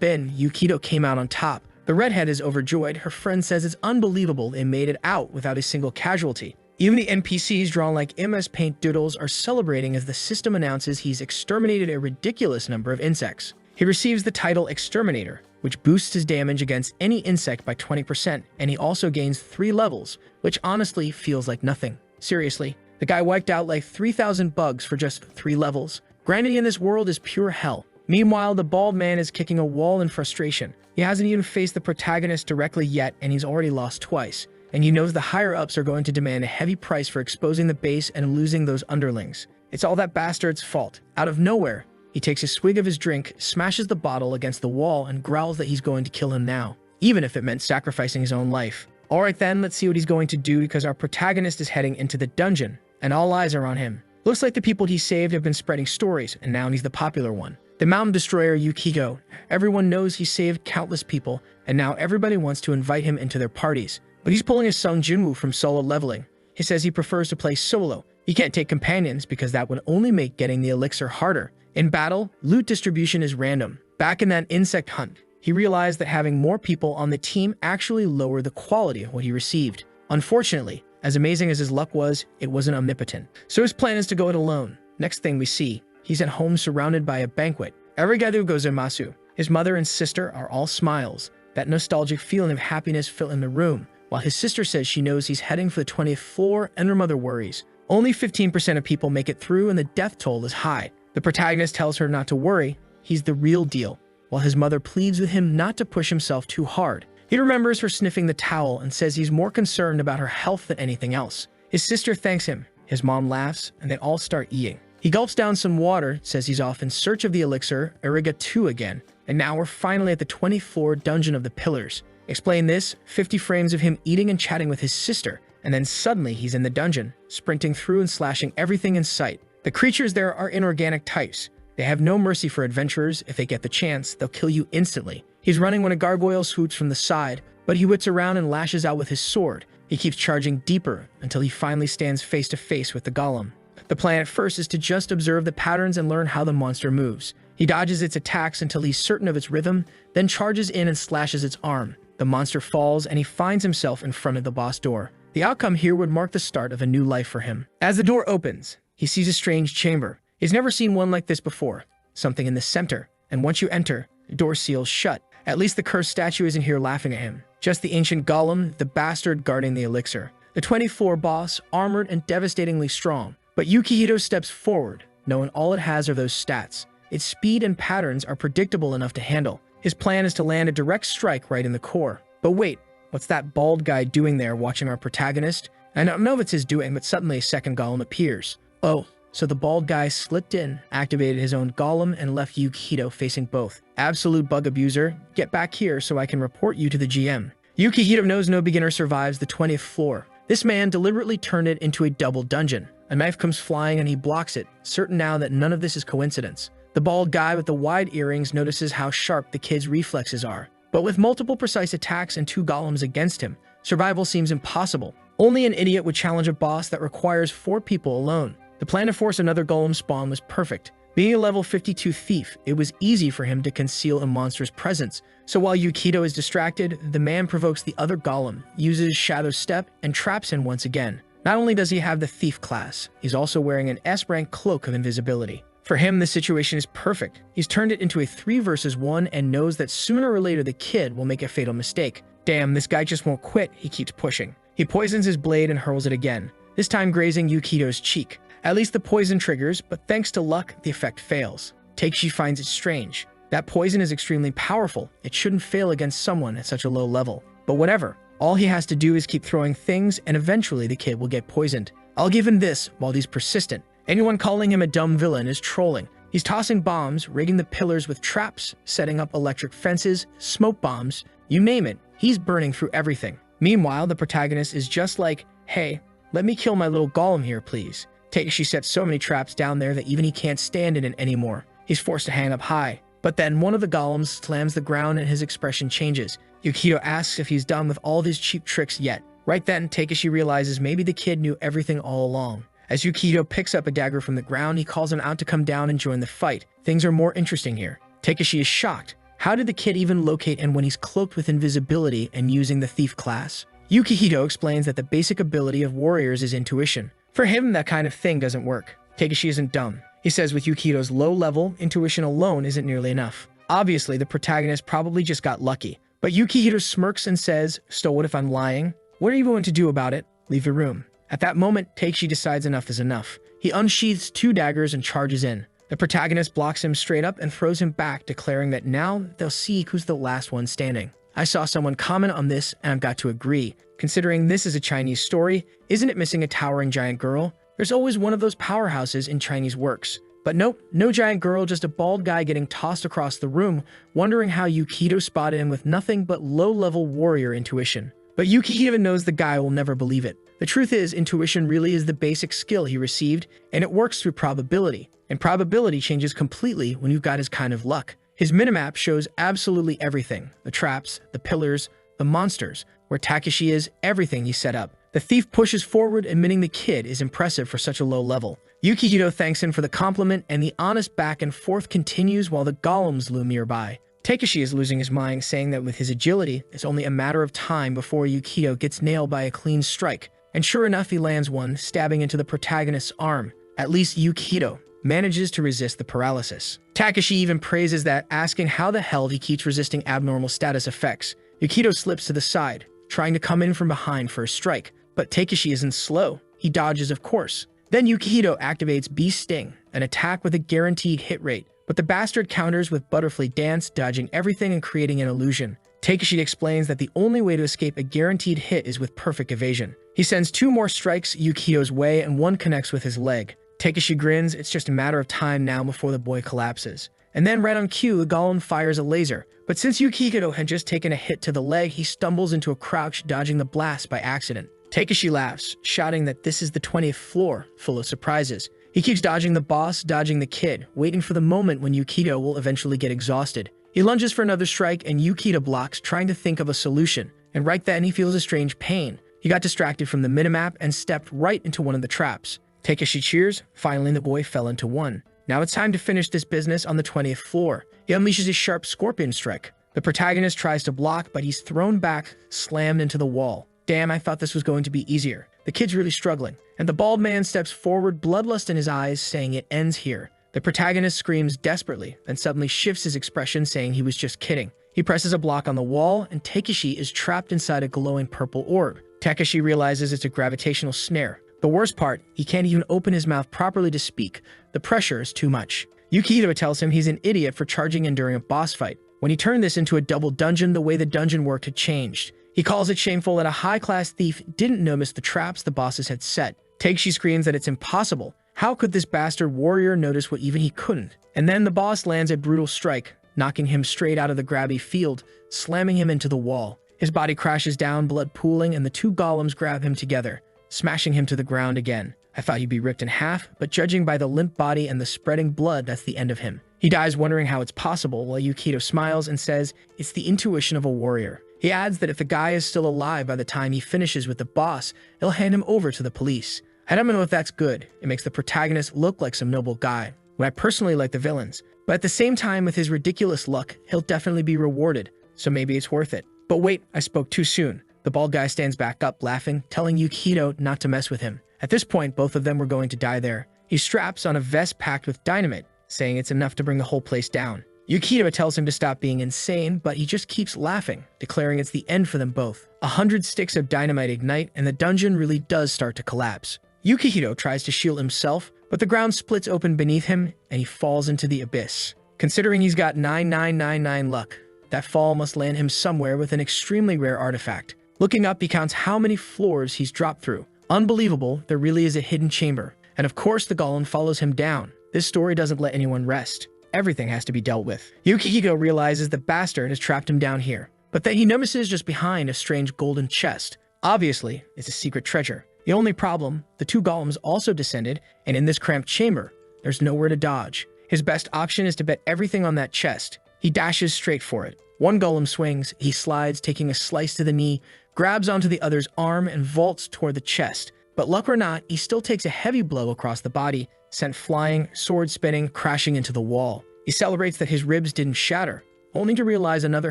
been, Yukihito came out on top. The redhead is overjoyed. Her friend says it's unbelievable they made it out without a single casualty. Even the NPCs drawn like MS Paint doodles are celebrating as the system announces he's exterminated a ridiculous number of insects. He receives the title Exterminator, which boosts his damage against any insect by 20%, and he also gains 3 levels, which honestly feels like nothing. Seriously, the guy wiped out like 3,000 bugs for just 3 levels. Granted, in this world is pure hell. Meanwhile, the bald man is kicking a wall in frustration. He hasn't even faced the protagonist directly yet, and he's already lost twice. And he knows the higher-ups are going to demand a heavy price for exposing the base and losing those underlings. It's all that bastard's fault. Out of nowhere, he takes a swig of his drink, smashes the bottle against the wall, and growls that he's going to kill him now, even if it meant sacrificing his own life. Alright then, let's see what he's going to do, because our protagonist is heading into the dungeon, and all eyes are on him. Looks like the people he saved have been spreading stories, and now he's the popular one. The mountain destroyer Yukihito. Everyone knows he saved countless people, and now everybody wants to invite him into their parties. But he's pulling a Sung Jinwoo from solo leveling. He says he prefers to play solo. He can't take companions because that would only make getting the elixir harder. In battle, loot distribution is random. Back in that insect hunt, he realized that having more people on the team actually lowered the quality of what he received. Unfortunately, as amazing as his luck was, it wasn't omnipotent. So his plan is to go it alone. Next thing we see, he's at home surrounded by a banquet. Arigatou gozaimasu. His mother and sister are all smiles. That nostalgic feeling of happiness fills in the room, while his sister says she knows he's heading for the 20th floor and her mother worries. Only 15% of people make it through and the death toll is high. The protagonist tells her not to worry, he's the real deal, while his mother pleads with him not to push himself too hard. He remembers her sniffing the towel and says he's more concerned about her health than anything else. His sister thanks him, his mom laughs, and they all start eating. He gulps down some water, says he's off in search of the elixir, Arigatou again, and now we're finally at the 20th floor dungeon of the pillars. Explain this, 50 frames of him eating and chatting with his sister, and then suddenly he's in the dungeon, sprinting through and slashing everything in sight. The creatures there are inorganic types. They have no mercy for adventurers. If they get the chance, they'll kill you instantly. He's running when a gargoyle swoops from the side, but he whips around and lashes out with his sword. He keeps charging deeper until he finally stands face to face with the golem. The plan at first is to just observe the patterns and learn how the monster moves. He dodges its attacks until he's certain of its rhythm, then charges in and slashes its arm. The monster falls and he finds himself in front of the boss door. The outcome here would mark the start of a new life for him. As the door opens, he sees a strange chamber. He's never seen one like this before. Something in the center, and once you enter, the door seals shut. At least the cursed statue isn't here laughing at him. Just the ancient golem, the bastard guarding the elixir. The 24 boss, armored and devastatingly strong. But Yukihito steps forward, knowing all it has are those stats. Its speed and patterns are predictable enough to handle. His plan is to land a direct strike right in the core. But wait, what's that bald guy doing there watching our protagonist? I don't know if it's his doing, but suddenly a second golem appears. Oh, so the bald guy slipped in, activated his own golem, and left Yukihito facing both. Absolute bug abuser, get back here so I can report you to the GM. Yukihito knows no beginner survives the 20th floor. This man deliberately turned it into a double dungeon. A knife comes flying and he blocks it, certain now that none of this is coincidence. The bald guy with the wide earrings notices how sharp the kid's reflexes are. But with multiple precise attacks and 2 golems against him, survival seems impossible. Only an idiot would challenge a boss that requires 4 people alone. The plan to force another golem spawn was perfect. Being a level 52 thief, it was easy for him to conceal a monster's presence. So while Yukihito is distracted, the man provokes the other golem, uses Shadow Step, and traps him once again. Not only does he have the thief class, he's also wearing an S-rank cloak of invisibility. For him, this situation is perfect. He's turned it into a 3 versus 1 and knows that sooner or later the kid will make a fatal mistake. Damn, this guy just won't quit, he keeps pushing. He poisons his blade and hurls it again, this time grazing Yukihito's cheek. At least the poison triggers, but thanks to luck, the effect fails. Takeshi finds it strange. That poison is extremely powerful. It shouldn't fail against someone at such a low level. But whatever. All he has to do is keep throwing things, and eventually the kid will get poisoned. I'll give him this while he's persistent. Anyone calling him a dumb villain is trolling. He's tossing bombs, rigging the pillars with traps, setting up electric fences, smoke bombs, you name it. He's burning through everything. Meanwhile, the protagonist is just like, hey, let me kill my little golem here, please. Takeshi sets so many traps down there that even he can't stand in it anymore. He's forced to hang up high. But then one of the golems slams the ground and his expression changes. Yukihito asks if he's done with all of his cheap tricks yet. Right then, Takeshi realizes maybe the kid knew everything all along. As Yukihito picks up a dagger from the ground, he calls him out to come down and join the fight. Things are more interesting here. Takeshi is shocked. How did the kid even locate him when he's cloaked with invisibility and using the thief class? Yukihito explains that the basic ability of warriors is intuition. For him, that kind of thing doesn't work. Takeshi isn't dumb. He says with Yukihito's low level, intuition alone isn't nearly enough. Obviously, the protagonist probably just got lucky. But Yukihito smirks and says, so what if I'm lying? What are you going to do about it? Leave the room. At that moment, Takeshi decides enough is enough. He unsheaths 2 daggers and charges in. The protagonist blocks him straight up and throws him back, declaring that now they'll see who's the last one standing. I saw someone comment on this, and I've got to agree. Considering this is a Chinese story, isn't it missing a towering giant girl? There's always one of those powerhouses in Chinese works. But nope, no giant girl, just a bald guy getting tossed across the room, wondering how Yukihito spotted him with nothing but low-level warrior intuition. But Yukihito knows the guy will never believe it. The truth is, intuition really is the basic skill he received, and it works through probability. And probability changes completely when you've got his kind of luck. His minimap shows absolutely everything. The traps, the pillars, the monsters. Where Takeshi is, everything he set up. The thief pushes forward, admitting the kid is impressive for such a low level. Yukihito thanks him for the compliment, and the honest back and forth continues while the golems loom nearby. Takeshi is losing his mind, saying that with his agility, it's only a matter of time before Yukihito gets nailed by a clean strike. And sure enough, he lands one, stabbing into the protagonist's arm. At least Yukihito manages to resist the paralysis. Takeshi even praises that, asking how the hell he keeps resisting abnormal status effects. Yukihito slips to the side, trying to come in from behind for a strike, but Takeshi isn't slow. He dodges, of course. Then Yukihito activates Beast Sting, an attack with a guaranteed hit rate, but the bastard counters with Butterfly Dance, dodging everything and creating an illusion. Takeshi explains that the only way to escape a guaranteed hit is with perfect evasion. He sends 2 more strikes Yukihito's way and one connects with his leg. Takeshi grins, it's just a matter of time now before the boy collapses. And then right on cue, the golem fires a laser. But since Yukihito had just taken a hit to the leg, he stumbles into a crouch, dodging the blast by accident. Takeshi laughs, shouting that this is the 20th floor, full of surprises. He keeps dodging the boss, dodging the kid, waiting for the moment when Yukihito will eventually get exhausted. He lunges for another strike and Yukihito blocks, trying to think of a solution. And right then, he feels a strange pain. He got distracted from the minimap and stepped right into one of the traps. Takeshi cheers. Finally, the boy fell into one. Now it's time to finish this business on the 20th floor. He unleashes his sharp scorpion strike. The protagonist tries to block, but he's thrown back, slammed into the wall. Damn, I thought this was going to be easier. The kid's really struggling, and the bald man steps forward, bloodlust in his eyes, saying it ends here. The protagonist screams desperately, then suddenly shifts his expression, saying he was just kidding. He presses a block on the wall, and Takeshi is trapped inside a glowing purple orb. Takeshi realizes it's a gravitational snare. The worst part, he can't even open his mouth properly to speak. The pressure is too much. Yukihito tells him he's an idiot for charging in during a boss fight. When he turned this into a double dungeon, the way the dungeon worked had changed. He calls it shameful that a high-class thief didn't notice the traps the bosses had set. Takeshi screams that it's impossible. How could this bastard warrior notice what even he couldn't? And then the boss lands a brutal strike, knocking him straight out of the grabby field, slamming him into the wall. His body crashes down, blood pooling, and the two golems grab him together, smashing him to the ground again. I thought he'd be ripped in half, but judging by the limp body and the spreading blood, that's the end of him. He dies wondering how it's possible, while Yukihito smiles and says it's the intuition of a warrior. He adds that if the guy is still alive by the time he finishes with the boss, he'll hand him over to the police. I don't know if that's good. It makes the protagonist look like some noble guy, when I personally like the villains. But at the same time, with his ridiculous luck, he'll definitely be rewarded, so maybe it's worth it. But wait, I spoke too soon. The bald guy stands back up, laughing, telling Yukihito not to mess with him. At this point, both of them were going to die there. He straps on a vest packed with dynamite, saying it's enough to bring the whole place down. Yukihito tells him to stop being insane, but he just keeps laughing, declaring it's the end for them both. 100 sticks of dynamite ignite, and the dungeon really does start to collapse. Yukihito tries to shield himself, but the ground splits open beneath him, and he falls into the abyss. Considering he's got 9999 luck, that fall must land him somewhere with an extremely rare artifact. Looking up, he counts how many floors he's dropped through. Unbelievable, there really is a hidden chamber. And of course, the golem follows him down. This story doesn't let anyone rest. Everything has to be dealt with. Yukihito realizes the bastard has trapped him down here, but then he notices just behind a strange golden chest. Obviously, it's a secret treasure. The only problem, the two golems also descended, and in this cramped chamber, there's nowhere to dodge. His best option is to bet everything on that chest. He dashes straight for it. One golem swings, he slides, taking a slice to the knee, grabs onto the other's arm, and vaults toward the chest. But luck or not, he still takes a heavy blow across the body, sent flying, sword spinning, crashing into the wall. He celebrates that his ribs didn't shatter, only to realize another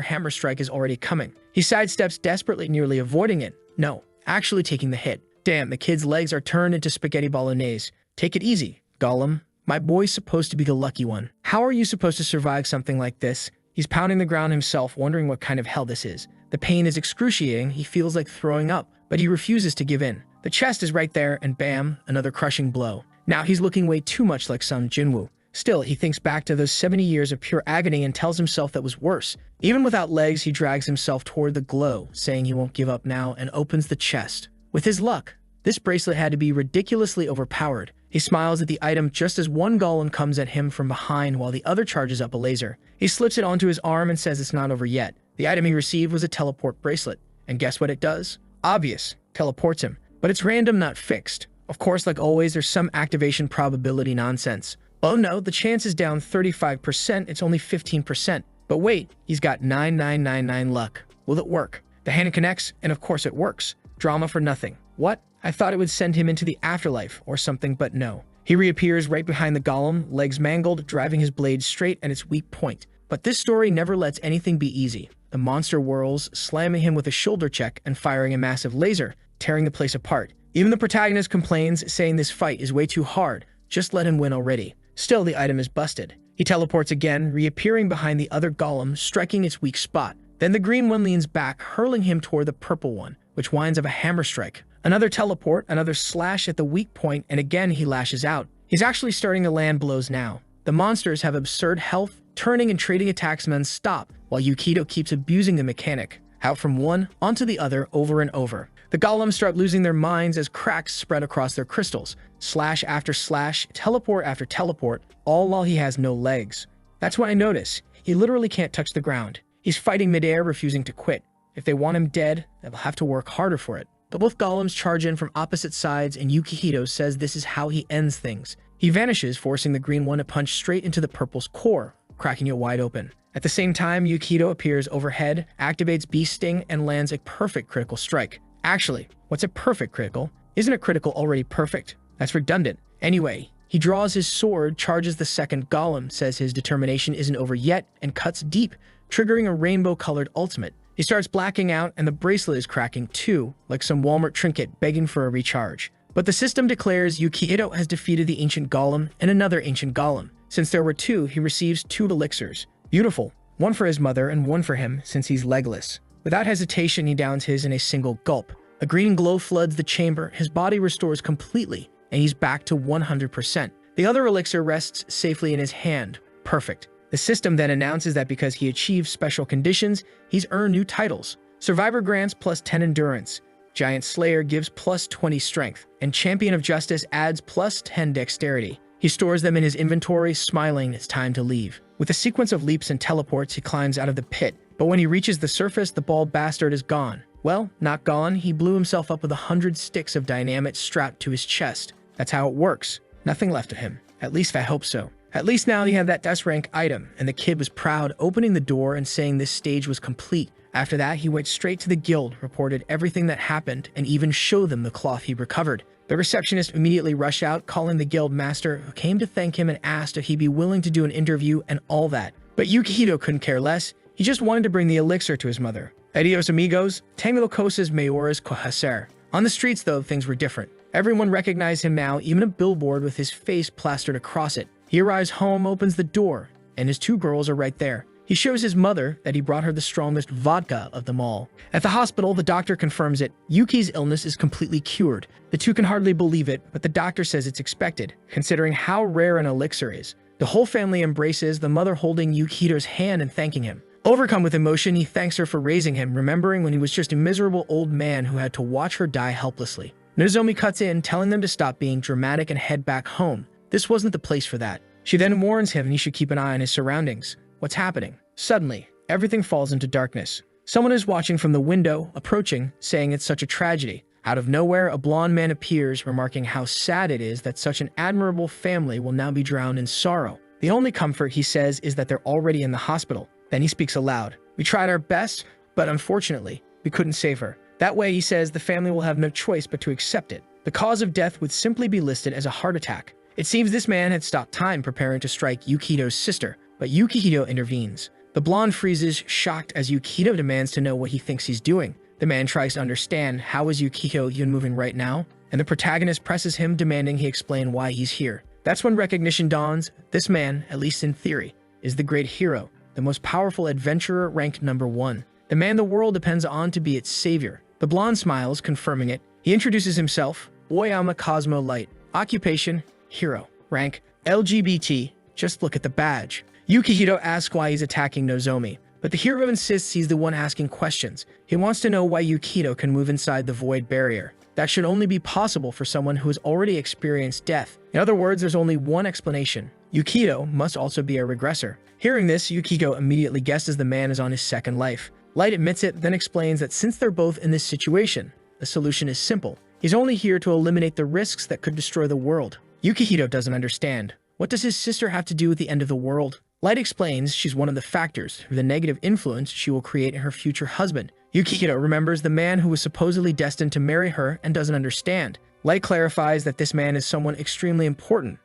hammer strike is already coming. He sidesteps desperately, nearly avoiding it. No, actually taking the hit. Damn, the kid's legs are turned into spaghetti bolognese. Take it easy, Golem. My boy's supposed to be the lucky one. How are you supposed to survive something like this? He's pounding the ground himself, wondering what kind of hell this is. The pain is excruciating, he feels like throwing up, but he refuses to give in. The chest is right there, and bam, another crushing blow. Now he's looking way too much like Sun Jinwoo. Still, he thinks back to those 70 years of pure agony and tells himself that was worse. Even without legs, he drags himself toward the glow, saying he won't give up now, and opens the chest. With his luck, this bracelet had to be ridiculously overpowered. He smiles at the item just as one golem comes at him from behind while the other charges up a laser. He slips it onto his arm and says it's not over yet. The item he received was a teleport bracelet. And guess what it does? Obvious. Teleports him. But it's random, not fixed. Of course, like always, there's some activation probability nonsense. Oh no, the chance is down 35%, it's only 15%. But wait, he's got 9999 luck. Will it work? The hand connects, and of course it works. Drama for nothing. What? I thought it would send him into the afterlife or something, but no. He reappears right behind the golem, legs mangled, driving his blade straight at its weak point. But this story never lets anything be easy. The monster whirls, slamming him with a shoulder check and firing a massive laser, tearing the place apart. Even the protagonist complains, saying this fight is way too hard. Just let him win already. Still, the item is busted. He teleports again, reappearing behind the other golem, striking its weak spot. Then the green one leans back, hurling him toward the purple one, which winds up a hammer strike. Another teleport, another slash at the weak point, and again he lashes out. He's actually starting to land blows now. The monsters have absurd health, turning and trading attacks non-stop, while Yukihito keeps abusing the mechanic, out from one onto the other over and over. The golems start losing their minds as cracks spread across their crystals. Slash after slash, teleport after teleport, all while he has no legs. That's what I notice. He literally can't touch the ground. He's fighting midair, refusing to quit. If they want him dead, they'll have to work harder for it. But both golems charge in from opposite sides, and Yukihito says this is how he ends things. He vanishes, forcing the green one to punch straight into the purple's core, cracking it wide open. At the same time, Yukihito appears overhead, activates Beast Sting, and lands a perfect critical strike. Actually, what's a perfect critical? Isn't a critical already perfect? That's redundant. Anyway, he draws his sword, charges the second golem, says his determination isn't over yet, and cuts deep, triggering a rainbow-colored ultimate. He starts blacking out and the bracelet is cracking too, like some Walmart trinket begging for a recharge. But the system declares Yukihito has defeated the ancient golem and another ancient golem. Since there were two, he receives 2 elixirs. Beautiful. One for his mother and one for him, since he's legless. Without hesitation, he downs his in a single gulp. A green glow floods the chamber, his body restores completely, and he's back to 100%. The other elixir rests safely in his hand. Perfect. The system then announces that because he achieved special conditions, he's earned new titles. Survivor grants plus 10 endurance. Giant Slayer gives plus 20 strength, and Champion of Justice adds plus 10 dexterity. He stores them in his inventory, smiling it's time to leave. With a sequence of leaps and teleports, he climbs out of the pit, but when he reaches the surface, the bald bastard is gone. Well, not gone, he blew himself up with 100 sticks of dynamite strapped to his chest. That's how it works. Nothing left of him. At least I hope so. At least now he had that S rank item, and the kid was proud, opening the door and saying this stage was complete. After that, he went straight to the guild, reported everything that happened, and even showed them the cloth he recovered. The receptionist immediately rushed out, calling the guild master, who came to thank him and asked if he'd be willing to do an interview and all that. But Yukihito couldn't care less. He just wanted to bring the elixir to his mother. Adios amigos, tengo cosas mayores que hacer. On the streets, though, things were different. Everyone recognized him now, even a billboard with his face plastered across it. He arrives home, opens the door, and his 2 girls are right there. He shows his mother that he brought her the strongest vodka of them all. At the hospital, the doctor confirms it. Yuki's illness is completely cured. The 2 can hardly believe it, but the doctor says it's expected, considering how rare an elixir is. The whole family embraces, the mother holding Yukihito's hand and thanking him. Overcome with emotion, he thanks her for raising him, remembering when he was just a miserable old man who had to watch her die helplessly. Nozomi cuts in, telling them to stop being dramatic and head back home. This wasn't the place for that. She then warns him he should keep an eye on his surroundings. What's happening? Suddenly, everything falls into darkness. Someone is watching from the window, approaching, saying it's such a tragedy. Out of nowhere, a blonde man appears, remarking how sad it is that such an admirable family will now be drowned in sorrow. The only comfort, he says, is that they're already in the hospital. Then he speaks aloud. We tried our best, but unfortunately, we couldn't save her. That way, he says, the family will have no choice but to accept it. The cause of death would simply be listed as a heart attack. It seems this man had stopped time preparing to strike Yukihito's sister, but Yukihito intervenes. The blonde freezes, shocked, as Yukihito demands to know what he thinks he's doing. The man tries to understand how is Yukihito even moving right now, and the protagonist presses him, demanding he explain why he's here. That's when recognition dawns. This man, at least in theory, is the great hero, the most powerful adventurer ranked #1, the man the world depends on to be its savior. The blonde smiles, confirming it. He introduces himself, Oyama Cosmo Light, occupation, hero, rank, LGBT, just look at the badge. Yukihito asks why he's attacking Nozomi, but the hero insists he's the one asking questions. He wants to know why Yukihito can move inside the void barrier. That should only be possible for someone who has already experienced death. In other words, there's only one explanation. Yukihito must also be a regressor. Hearing this, Yukihito immediately guesses the man is on his second life. Light admits it, then explains that since they're both in this situation, the solution is simple. He's only here to eliminate the risks that could destroy the world. Yukihito doesn't understand. What does his sister have to do with the end of the world? Light explains she's one of the factors through the negative influence she will create in her future husband. Yukihito remembers the man who was supposedly destined to marry her and doesn't understand. Light clarifies that this man is someone extremely important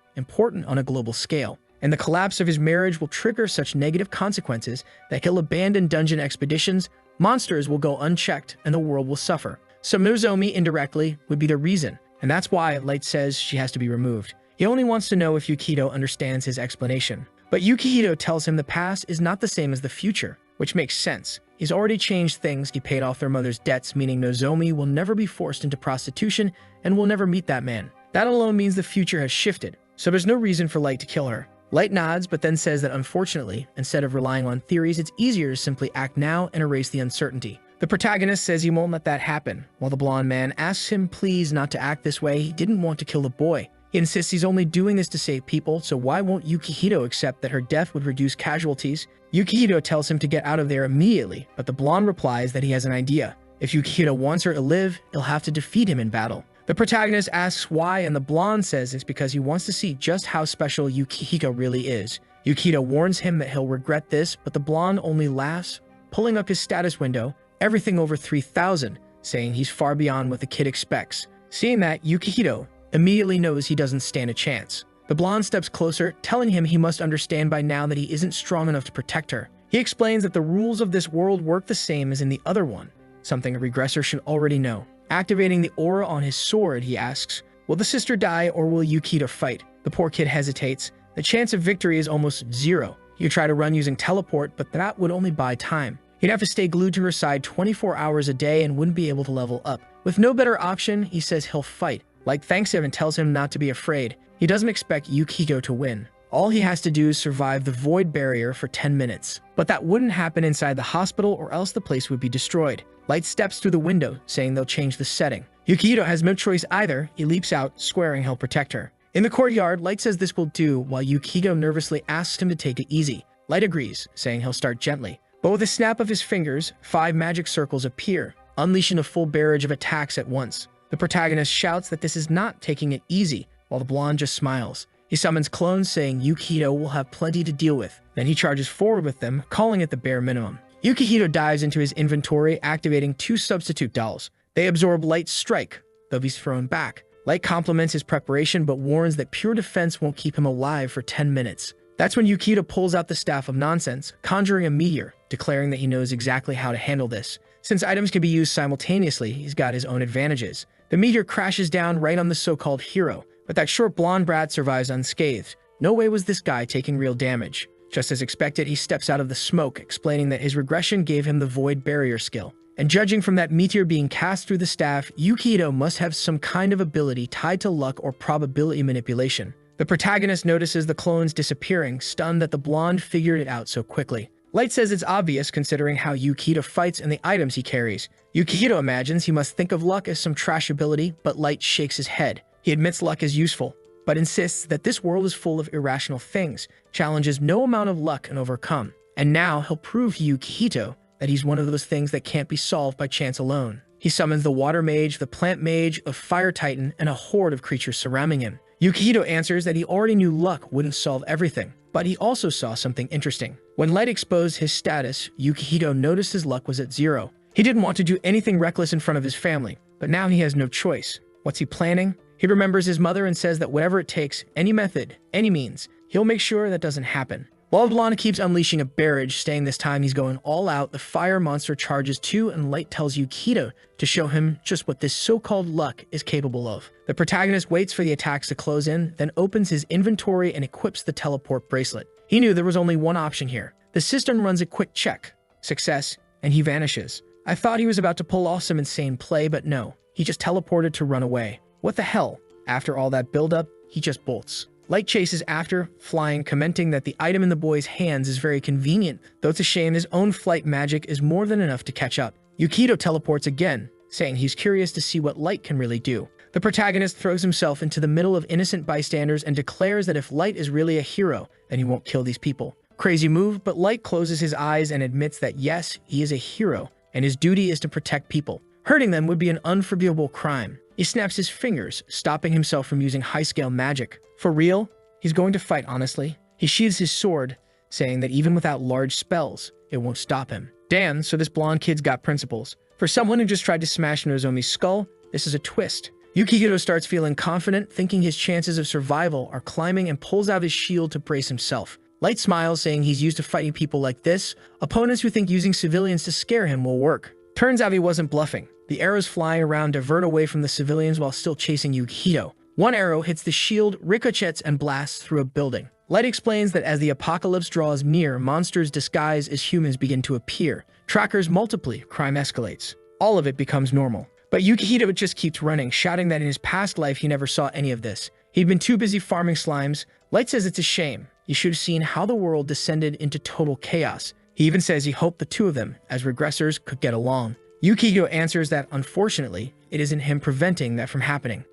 on a global scale, and the collapse of his marriage will trigger such negative consequences that he'll abandon dungeon expeditions, monsters will go unchecked, and the world will suffer. So Nozomi, indirectly, would be the reason, and that's why Light says she has to be removed. He only wants to know if Yukihito understands his explanation. But Yukihito tells him the past is not the same as the future, which makes sense. He's already changed things. He paid off their mother's debts, meaning Nozomi will never be forced into prostitution and will never meet that man. That alone means the future has shifted, so there's no reason for Light to kill her. Light nods, but then says that unfortunately, instead of relying on theories, it's easier to simply act now and erase the uncertainty. The protagonist says he won't let that happen, while the blonde man asks him please not to act this way. He didn't want to kill the boy. He insists he's only doing this to save people, so why won't Yukihito accept that her death would reduce casualties? Yukihito tells him to get out of there immediately, but the blonde replies that he has an idea. If Yukihito wants her to live, he'll have to defeat him in battle. The protagonist asks why, and the blonde says it's because he wants to see just how special Yukihito really is. Yukihito warns him that he'll regret this, but the blonde only laughs, pulling up his status window, everything over 3,000, saying he's far beyond what the kid expects. Seeing that, Yukihito immediately knows he doesn't stand a chance. The blonde steps closer, telling him he must understand by now that he isn't strong enough to protect her. He explains that the rules of this world work the same as in the other one, something a regressor should already know. Activating the aura on his sword, he asks, will the sister die or will Yukito fight? The poor kid hesitates. The chance of victory is almost zero. He could try to run using teleport, but that would only buy time. He'd have to stay glued to her side 24 hours a day and wouldn't be able to level up. With no better option, he says he'll fight. Light thanks him and tells him not to be afraid. He doesn't expect Yukito to win. All he has to do is survive the void barrier for 10 minutes. But that wouldn't happen inside the hospital or else the place would be destroyed. Light steps through the window, saying they'll change the setting. Yukito has no choice either. He leaps out, swearing he'll protect her. In the courtyard, Light says this will do, while Yukito nervously asks him to take it easy. Light agrees, saying he'll start gently. But with a snap of his fingers, 5 magic circles appear, unleashing a full barrage of attacks at once. The protagonist shouts that this is not taking it easy, while the blonde just smiles. He summons clones, saying Yukito will have plenty to deal with. Then he charges forward with them, calling it the bare minimum. Yukito dives into his inventory, activating 2 substitute dolls. They absorb Light's strike, though he's thrown back. Light compliments his preparation, but warns that pure defense won't keep him alive for 10 minutes. That's when Yukito pulls out the Staff of Nonsense, conjuring a meteor, declaring that he knows exactly how to handle this. Since items can be used simultaneously, he's got his own advantages. The meteor crashes down right on the so-called hero, but that short blonde brat survives unscathed. No way was this guy taking real damage. Just as expected, he steps out of the smoke, explaining that his regression gave him the void barrier skill. And judging from that meteor being cast through the staff, Yukito must have some kind of ability tied to luck or probability manipulation. The protagonist notices the clones disappearing, stunned that the blonde figured it out so quickly. Light says it's obvious considering how Yukito fights and the items he carries. Yukito imagines he must think of luck as some trash ability, but Light shakes his head. He admits luck is useful, but insists that this world is full of irrational things, challenges no amount of luck can overcome. And now he'll prove to Yukito that he's one of those things that can't be solved by chance alone. He summons the water mage, the plant mage, a fire titan, and a horde of creatures surrounding him. Yukito answers that he already knew luck wouldn't solve everything, but he also saw something interesting. When Light exposed his status, Yukito noticed his luck was at 0. He didn't want to do anything reckless in front of his family, but now he has no choice. What's he planning? He remembers his mother and says that whatever it takes, any method, any means, he'll make sure that doesn't happen. While Blonde keeps unleashing a barrage, saying this time he's going all out, the fire monster charges too, and Light tells Yukito to show him just what this so-called luck is capable of. The protagonist waits for the attacks to close in, then opens his inventory and equips the teleport bracelet. He knew there was only one option here. The system runs a quick check. Success, and he vanishes. I thought he was about to pull off some insane play, but no. He just teleported to run away. What the hell? After all that buildup, he just bolts. Light chases after, flying, commenting that the item in the boy's hands is very convenient, though it's a shame his own flight magic is more than enough to catch up. Yukito teleports again, saying he's curious to see what Light can really do. The protagonist throws himself into the middle of innocent bystanders and declares that if Light is really a hero, then he won't kill these people. Crazy move, but Light closes his eyes and admits that yes, he is a hero, and his duty is to protect people. Hurting them would be an unforgivable crime. He snaps his fingers, stopping himself from using high-scale magic. For real? He's going to fight, honestly. He sheathes his sword, saying that even without large spells, it won't stop him. Damn, so this blonde kid's got principles. For someone who just tried to smash Nozomi's skull, this is a twist. Yukito starts feeling confident, thinking his chances of survival are climbing, and pulls out his shield to brace himself. Light smiles, saying he's used to fighting people like this, opponents who think using civilians to scare him will work. Turns out he wasn't bluffing. The arrows flying around divert away from the civilians while still chasing Yukito. One arrow hits the shield, ricochets, and blasts through a building. Light explains that as the apocalypse draws near, monsters disguised as humans begin to appear. Trackers multiply, crime escalates. All of it becomes normal. But Yukito just keeps running, shouting that in his past life he never saw any of this. He'd been too busy farming slimes. Light says it's a shame. You should have seen how the world descended into total chaos. He even says he hoped the two of them, as regressors, could get along. Yukito answers that, unfortunately, it isn't him preventing that from happening.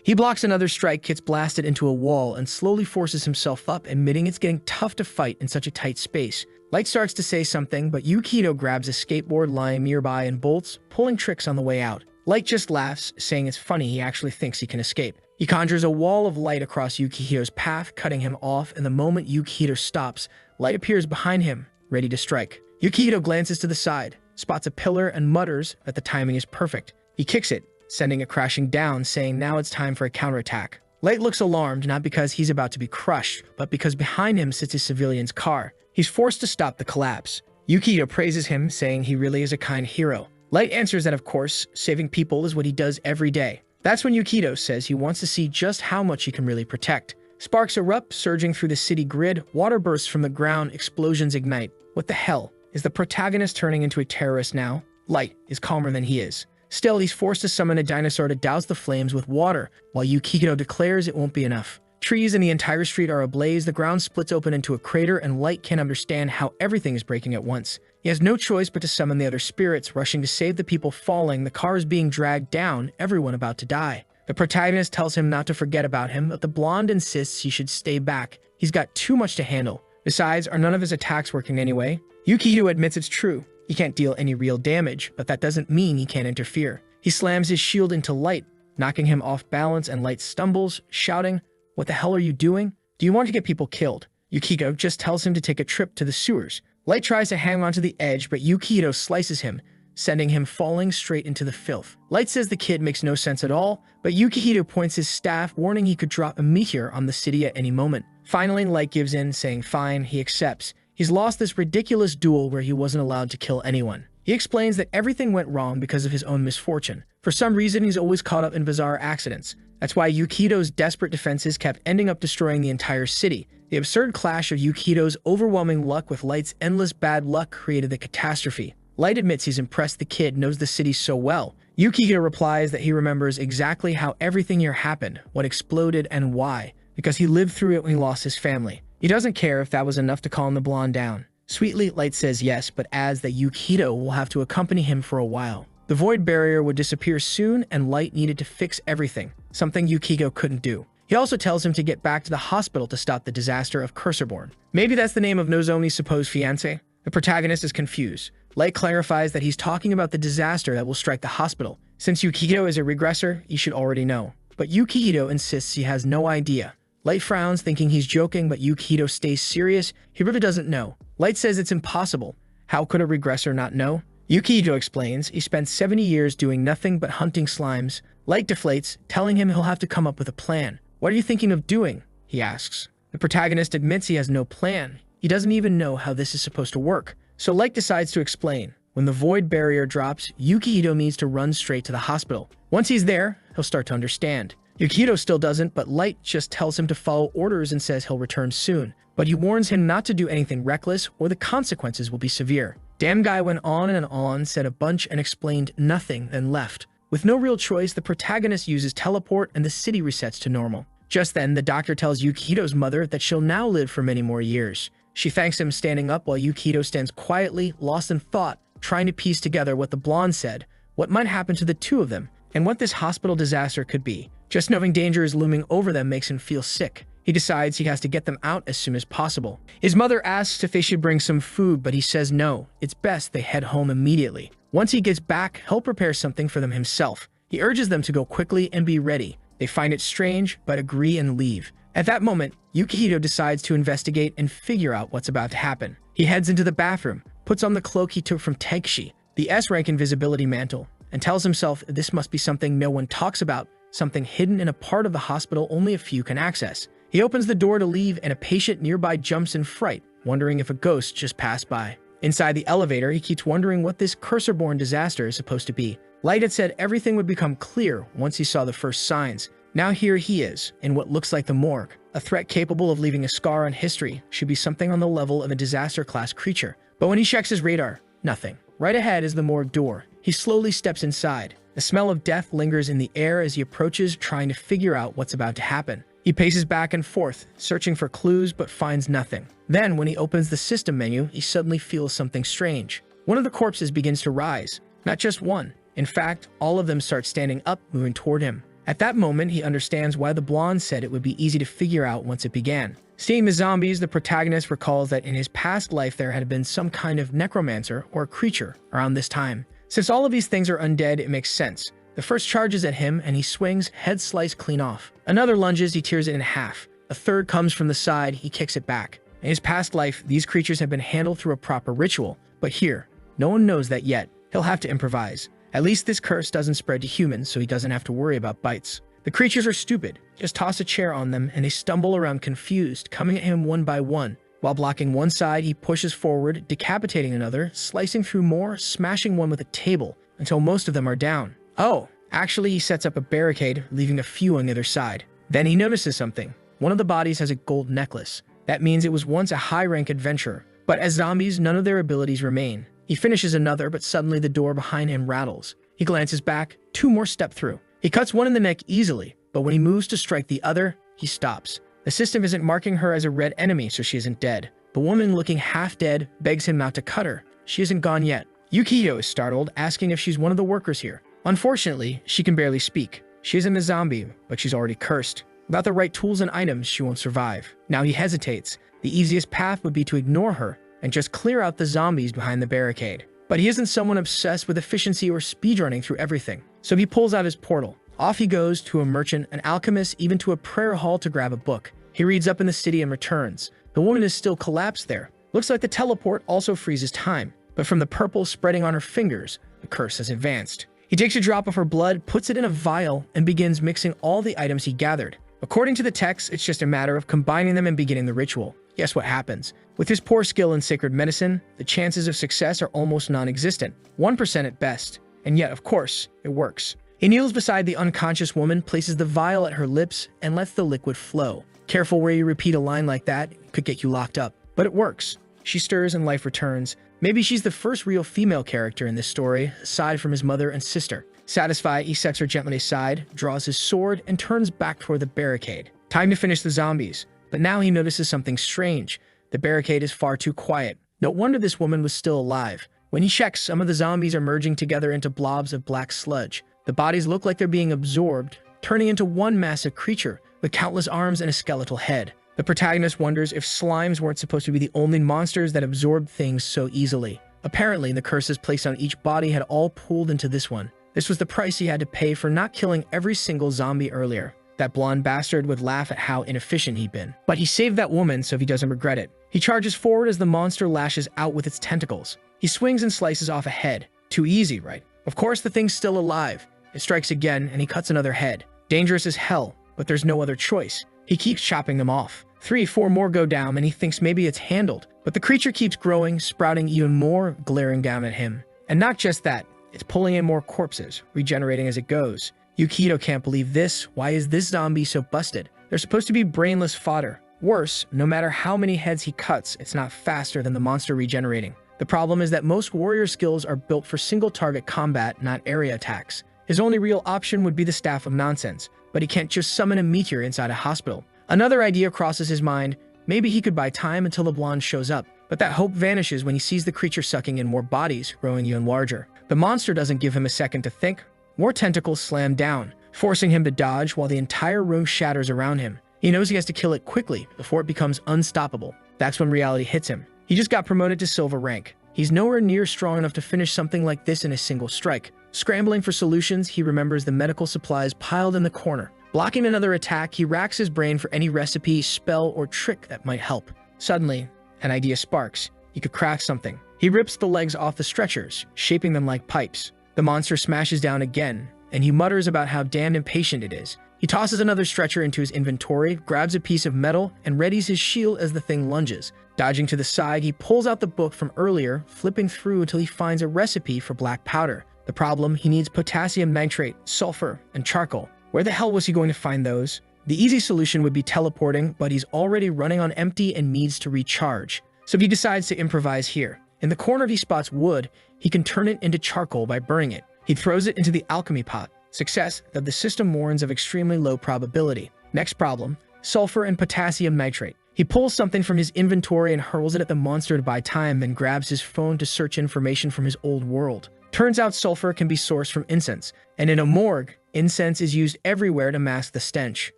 He blocks another strike, gets blasted into a wall, and slowly forces himself up, admitting it's getting tough to fight in such a tight space. Light starts to say something, but Yukito grabs a skateboard lying nearby and bolts, pulling tricks on the way out. Light just laughs, saying it's funny he actually thinks he can escape. He conjures a wall of light across Yukito's path, cutting him off, and the moment Yukito stops, Light appears behind him, ready to strike. Yukito glances to the side, spots a pillar, and mutters that the timing is perfect. He kicks it, sending it crashing down, saying now it's time for a counterattack. Light looks alarmed, not because he's about to be crushed, but because behind him sits a civilian's car. He's forced to stop the collapse. Yukito praises him, saying he really is a kind hero. Light answers that, of course, saving people is what he does every day. That's when Yukito says he wants to see just how much he can really protect. Sparks erupt, surging through the city grid, water bursts from the ground, explosions ignite. What the hell? Is the protagonist turning into a terrorist now? Light is calmer than he is. Still, he's forced to summon a dinosaur to douse the flames with water, while Yukito declares it won't be enough. Trees in the entire street are ablaze, the ground splits open into a crater, and Light can't understand how everything is breaking at once. He has no choice but to summon the other spirits, rushing to save the people falling, the cars being dragged down, everyone about to die. The protagonist tells him not to forget about him, but the blonde insists he should stay back. He's got too much to handle. Besides, are none of his attacks working anyway? Yukito admits it's true. He can't deal any real damage, but that doesn't mean he can't interfere. He slams his shield into Light, knocking him off balance, and Light stumbles, shouting, "What the hell are you doing? Do you want to get people killed?" Yukito just tells him to take a trip to the sewers. Light tries to hang onto the edge, but Yukito slices him, sending him falling straight into the filth. Light says the kid makes no sense at all, but Yukito points his staff, warning he could drop a meteor on the city at any moment. Finally, Light gives in, saying fine, he accepts. He's lost this ridiculous duel where he wasn't allowed to kill anyone. He explains that everything went wrong because of his own misfortune. For some reason, he's always caught up in bizarre accidents. That's why Yukito's desperate defenses kept ending up destroying the entire city. The absurd clash of Yukito's overwhelming luck with Light's endless bad luck created the catastrophe. Light admits he's impressed the kid knows the city so well. Yukito replies that he remembers exactly how everything here happened, what exploded, and why, because he lived through it when he lost his family. He doesn't care if that was enough to calm the blonde down. Sweetly, Light says yes, but adds that Yukito will have to accompany him for a while. The void barrier would disappear soon, and Light needed to fix everything, something Yukito couldn't do. He also tells him to get back to the hospital to stop the disaster of Cursorborn. Maybe that's the name of Nozomi's supposed fiancé? The protagonist is confused. Light clarifies that he's talking about the disaster that will strike the hospital. Since Yukito is a regressor, he should already know. But Yukito insists he has no idea. Light frowns, thinking he's joking, but Yukito stays serious. He really doesn't know. Light says it's impossible. How could a regressor not know? Yukito explains he spent 70 years doing nothing but hunting slimes. Light deflates, telling him he'll have to come up with a plan. "What are you thinking of doing?" he asks. The protagonist admits he has no plan. He doesn't even know how this is supposed to work. So Light decides to explain. When the void barrier drops, Yukito needs to run straight to the hospital. Once he's there, he'll start to understand. Yukito still doesn't, but Light just tells him to follow orders and says he'll return soon. But he warns him not to do anything reckless or the consequences will be severe. Damn guy went on and on, said a bunch and explained nothing, then left. With no real choice, the protagonist uses teleport and the city resets to normal. Just then, the doctor tells Yukito's mother that she'll now live for many more years. She thanks him, standing up while Yukito stands quietly, lost in thought, trying to piece together what the blonde said, what might happen to the two of them, and what this hospital disaster could be. Just knowing danger is looming over them makes him feel sick. He decides he has to get them out as soon as possible. His mother asks if they should bring some food, but he says no. It's best they head home immediately. Once he gets back, he'll prepare something for them himself. He urges them to go quickly and be ready. They find it strange, but agree and leave. At that moment, Yukito decides to investigate and figure out what's about to happen. He heads into the bathroom, puts on the cloak he took from Tegshi, the S-rank invisibility mantle, and tells himself this must be something no one talks about, something hidden in a part of the hospital only a few can access. He opens the door to leave, and a patient nearby jumps in fright, wondering if a ghost just passed by. Inside the elevator, he keeps wondering what this Cursorborn disaster is supposed to be. Light had said everything would become clear once he saw the first signs. Now here he is, in what looks like the morgue. A threat capable of leaving a scar on history should be something on the level of a disaster-class creature. But when he checks his radar, nothing. Right ahead is the morgue door. He slowly steps inside. The smell of death lingers in the air as he approaches, trying to figure out what's about to happen. He paces back and forth, searching for clues, but finds nothing. Then, when he opens the system menu, he suddenly feels something strange. One of the corpses begins to rise. Not just one. In fact, all of them start standing up, moving toward him. At that moment, he understands why the blonde said it would be easy to figure out once it began. Seeing the zombies, the protagonist recalls that in his past life there had been some kind of necromancer or creature around this time. Since all of these things are undead, it makes sense. The first charges at him, and he swings, head sliced clean off. Another lunges, he tears it in half. A third comes from the side, he kicks it back. In his past life, these creatures have been handled through a proper ritual. But here, no one knows that yet. He'll have to improvise. At least this curse doesn't spread to humans, so he doesn't have to worry about bites. The creatures are stupid. Just toss a chair on them, and they stumble around confused, coming at him one by one. While blocking one side, he pushes forward, decapitating another, slicing through more, smashing one with a table, until most of them are down. Oh, actually he sets up a barricade, leaving a few on the other side. Then he notices something. One of the bodies has a gold necklace. That means it was once a high-rank adventurer. But as zombies, none of their abilities remain. He finishes another, but suddenly the door behind him rattles. He glances back, 2 more step through. He cuts one in the neck easily, but when he moves to strike the other, he stops. The system isn't marking her as a red enemy, so she isn't dead. The woman, looking half dead, begs him not to cut her. She isn't gone yet. Yukito is startled, asking if she's one of the workers here. Unfortunately, she can barely speak. She isn't a zombie, but she's already cursed. Without the right tools and items, she won't survive. Now he hesitates. The easiest path would be to ignore her and just clear out the zombies behind the barricade. But he isn't someone obsessed with efficiency or speedrunning through everything. So he pulls out his portal. Off he goes to a merchant, an alchemist, even to a prayer hall to grab a book. He reads up in the city and returns. The woman is still collapsed there. Looks like the teleport also freezes time, but from the purple spreading on her fingers, the curse has advanced. He takes a drop of her blood, puts it in a vial, and begins mixing all the items he gathered. According to the text, it's just a matter of combining them and beginning the ritual. Guess what happens? With his poor skill in sacred medicine, the chances of success are almost non-existent, 1% at best. And yet, of course, it works. He kneels beside the unconscious woman, places the vial at her lips, and lets the liquid flow. Careful where you repeat a line like that, it could get you locked up. But it works. She stirs and life returns. Maybe she's the first real female character in this story, aside from his mother and sister. Satisfied, he sets her gently aside, draws his sword, and turns back toward the barricade. Time to finish the zombies. But now he notices something strange. The barricade is far too quiet. No wonder this woman was still alive. When he checks, some of the zombies are merging together into blobs of black sludge. The bodies look like they're being absorbed, turning into one massive creature with countless arms and a skeletal head. The protagonist wonders if slimes weren't supposed to be the only monsters that absorb things so easily. Apparently, the curses placed on each body had all pooled into this one. This was the price he had to pay for not killing every single zombie earlier. That blonde bastard would laugh at how inefficient he'd been. But he saved that woman so he doesn't regret it. He charges forward as the monster lashes out with its tentacles. He swings and slices off a head. Too easy, right? Of course the thing's still alive. It strikes again and he cuts another head. Dangerous as hell, but there's no other choice. He keeps chopping them off. 3, 4 more go down and he thinks maybe it's handled. But the creature keeps growing, sprouting even more, glaring down at him. And not just that, it's pulling in more corpses, regenerating as it goes. Yukito can't believe this. Why is this zombie so busted? They're supposed to be brainless fodder. Worse, no matter how many heads he cuts, it's not faster than the monster regenerating. The problem is that most warrior skills are built for single-target combat, not area attacks. His only real option would be the Staff of Nonsense, but he can't just summon a meteor inside a hospital. Another idea crosses his mind. Maybe he could buy time until the blonde shows up, but that hope vanishes when he sees the creature sucking in more bodies, growing even larger. The monster doesn't give him a second to think. More tentacles slam down, forcing him to dodge while the entire room shatters around him. He knows he has to kill it quickly before it becomes unstoppable. That's when reality hits him. He just got promoted to silver rank. He's nowhere near strong enough to finish something like this in a single strike. Scrambling for solutions, he remembers the medical supplies piled in the corner. Blocking another attack, he racks his brain for any recipe, spell, or trick that might help. Suddenly, an idea sparks. He could craft something. He rips the legs off the stretchers, shaping them like pipes. The monster smashes down again, and he mutters about how damned impatient it is. He tosses another stretcher into his inventory, grabs a piece of metal, and readies his shield as the thing lunges. Dodging to the side, he pulls out the book from earlier, flipping through until he finds a recipe for black powder. The problem, he needs potassium nitrate, sulfur, and charcoal. Where the hell was he going to find those? The easy solution would be teleporting, but he's already running on empty and needs to recharge. So he decides to improvise here. In the corner he spots wood, he can turn it into charcoal by burning it. He throws it into the alchemy pot. Success, though the system warns of extremely low probability. Next problem, sulfur and potassium nitrate. He pulls something from his inventory and hurls it at the monster to buy time, then grabs his phone to search information from his old world. Turns out sulfur can be sourced from incense, and in a morgue, incense is used everywhere to mask the stench.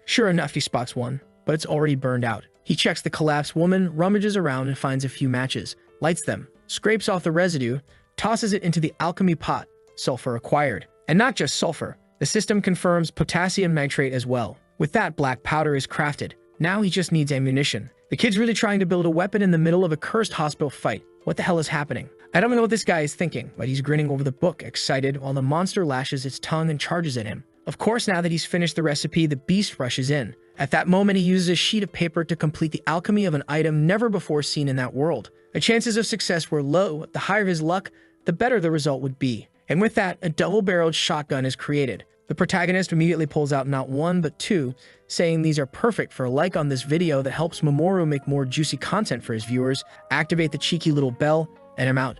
Sure enough, he spots one, but it's already burned out. He checks the collapsed woman, rummages around and finds a few matches, lights them, scrapes off the residue, tosses it into the alchemy pot. Sulfur acquired. And not just sulfur. The system confirms potassium nitrate as well. With that, black powder is crafted. Now he just needs ammunition. The kid's really trying to build a weapon in the middle of a cursed hospital fight. What the hell is happening? I don't know what this guy is thinking, but he's grinning over the book, excited, while the monster lashes its tongue and charges at him. Of course, now that he's finished the recipe, the beast rushes in. At that moment, he uses a sheet of paper to complete the alchemy of an item never before seen in that world. The chances of success were low. The higher his luck, the better the result would be. And with that, a double-barreled shotgun is created. The protagonist immediately pulls out not one, but two, saying these are perfect for a like on this video that helps Mamoru make more juicy content for his viewers. Activate the cheeky little bell, and I'm out.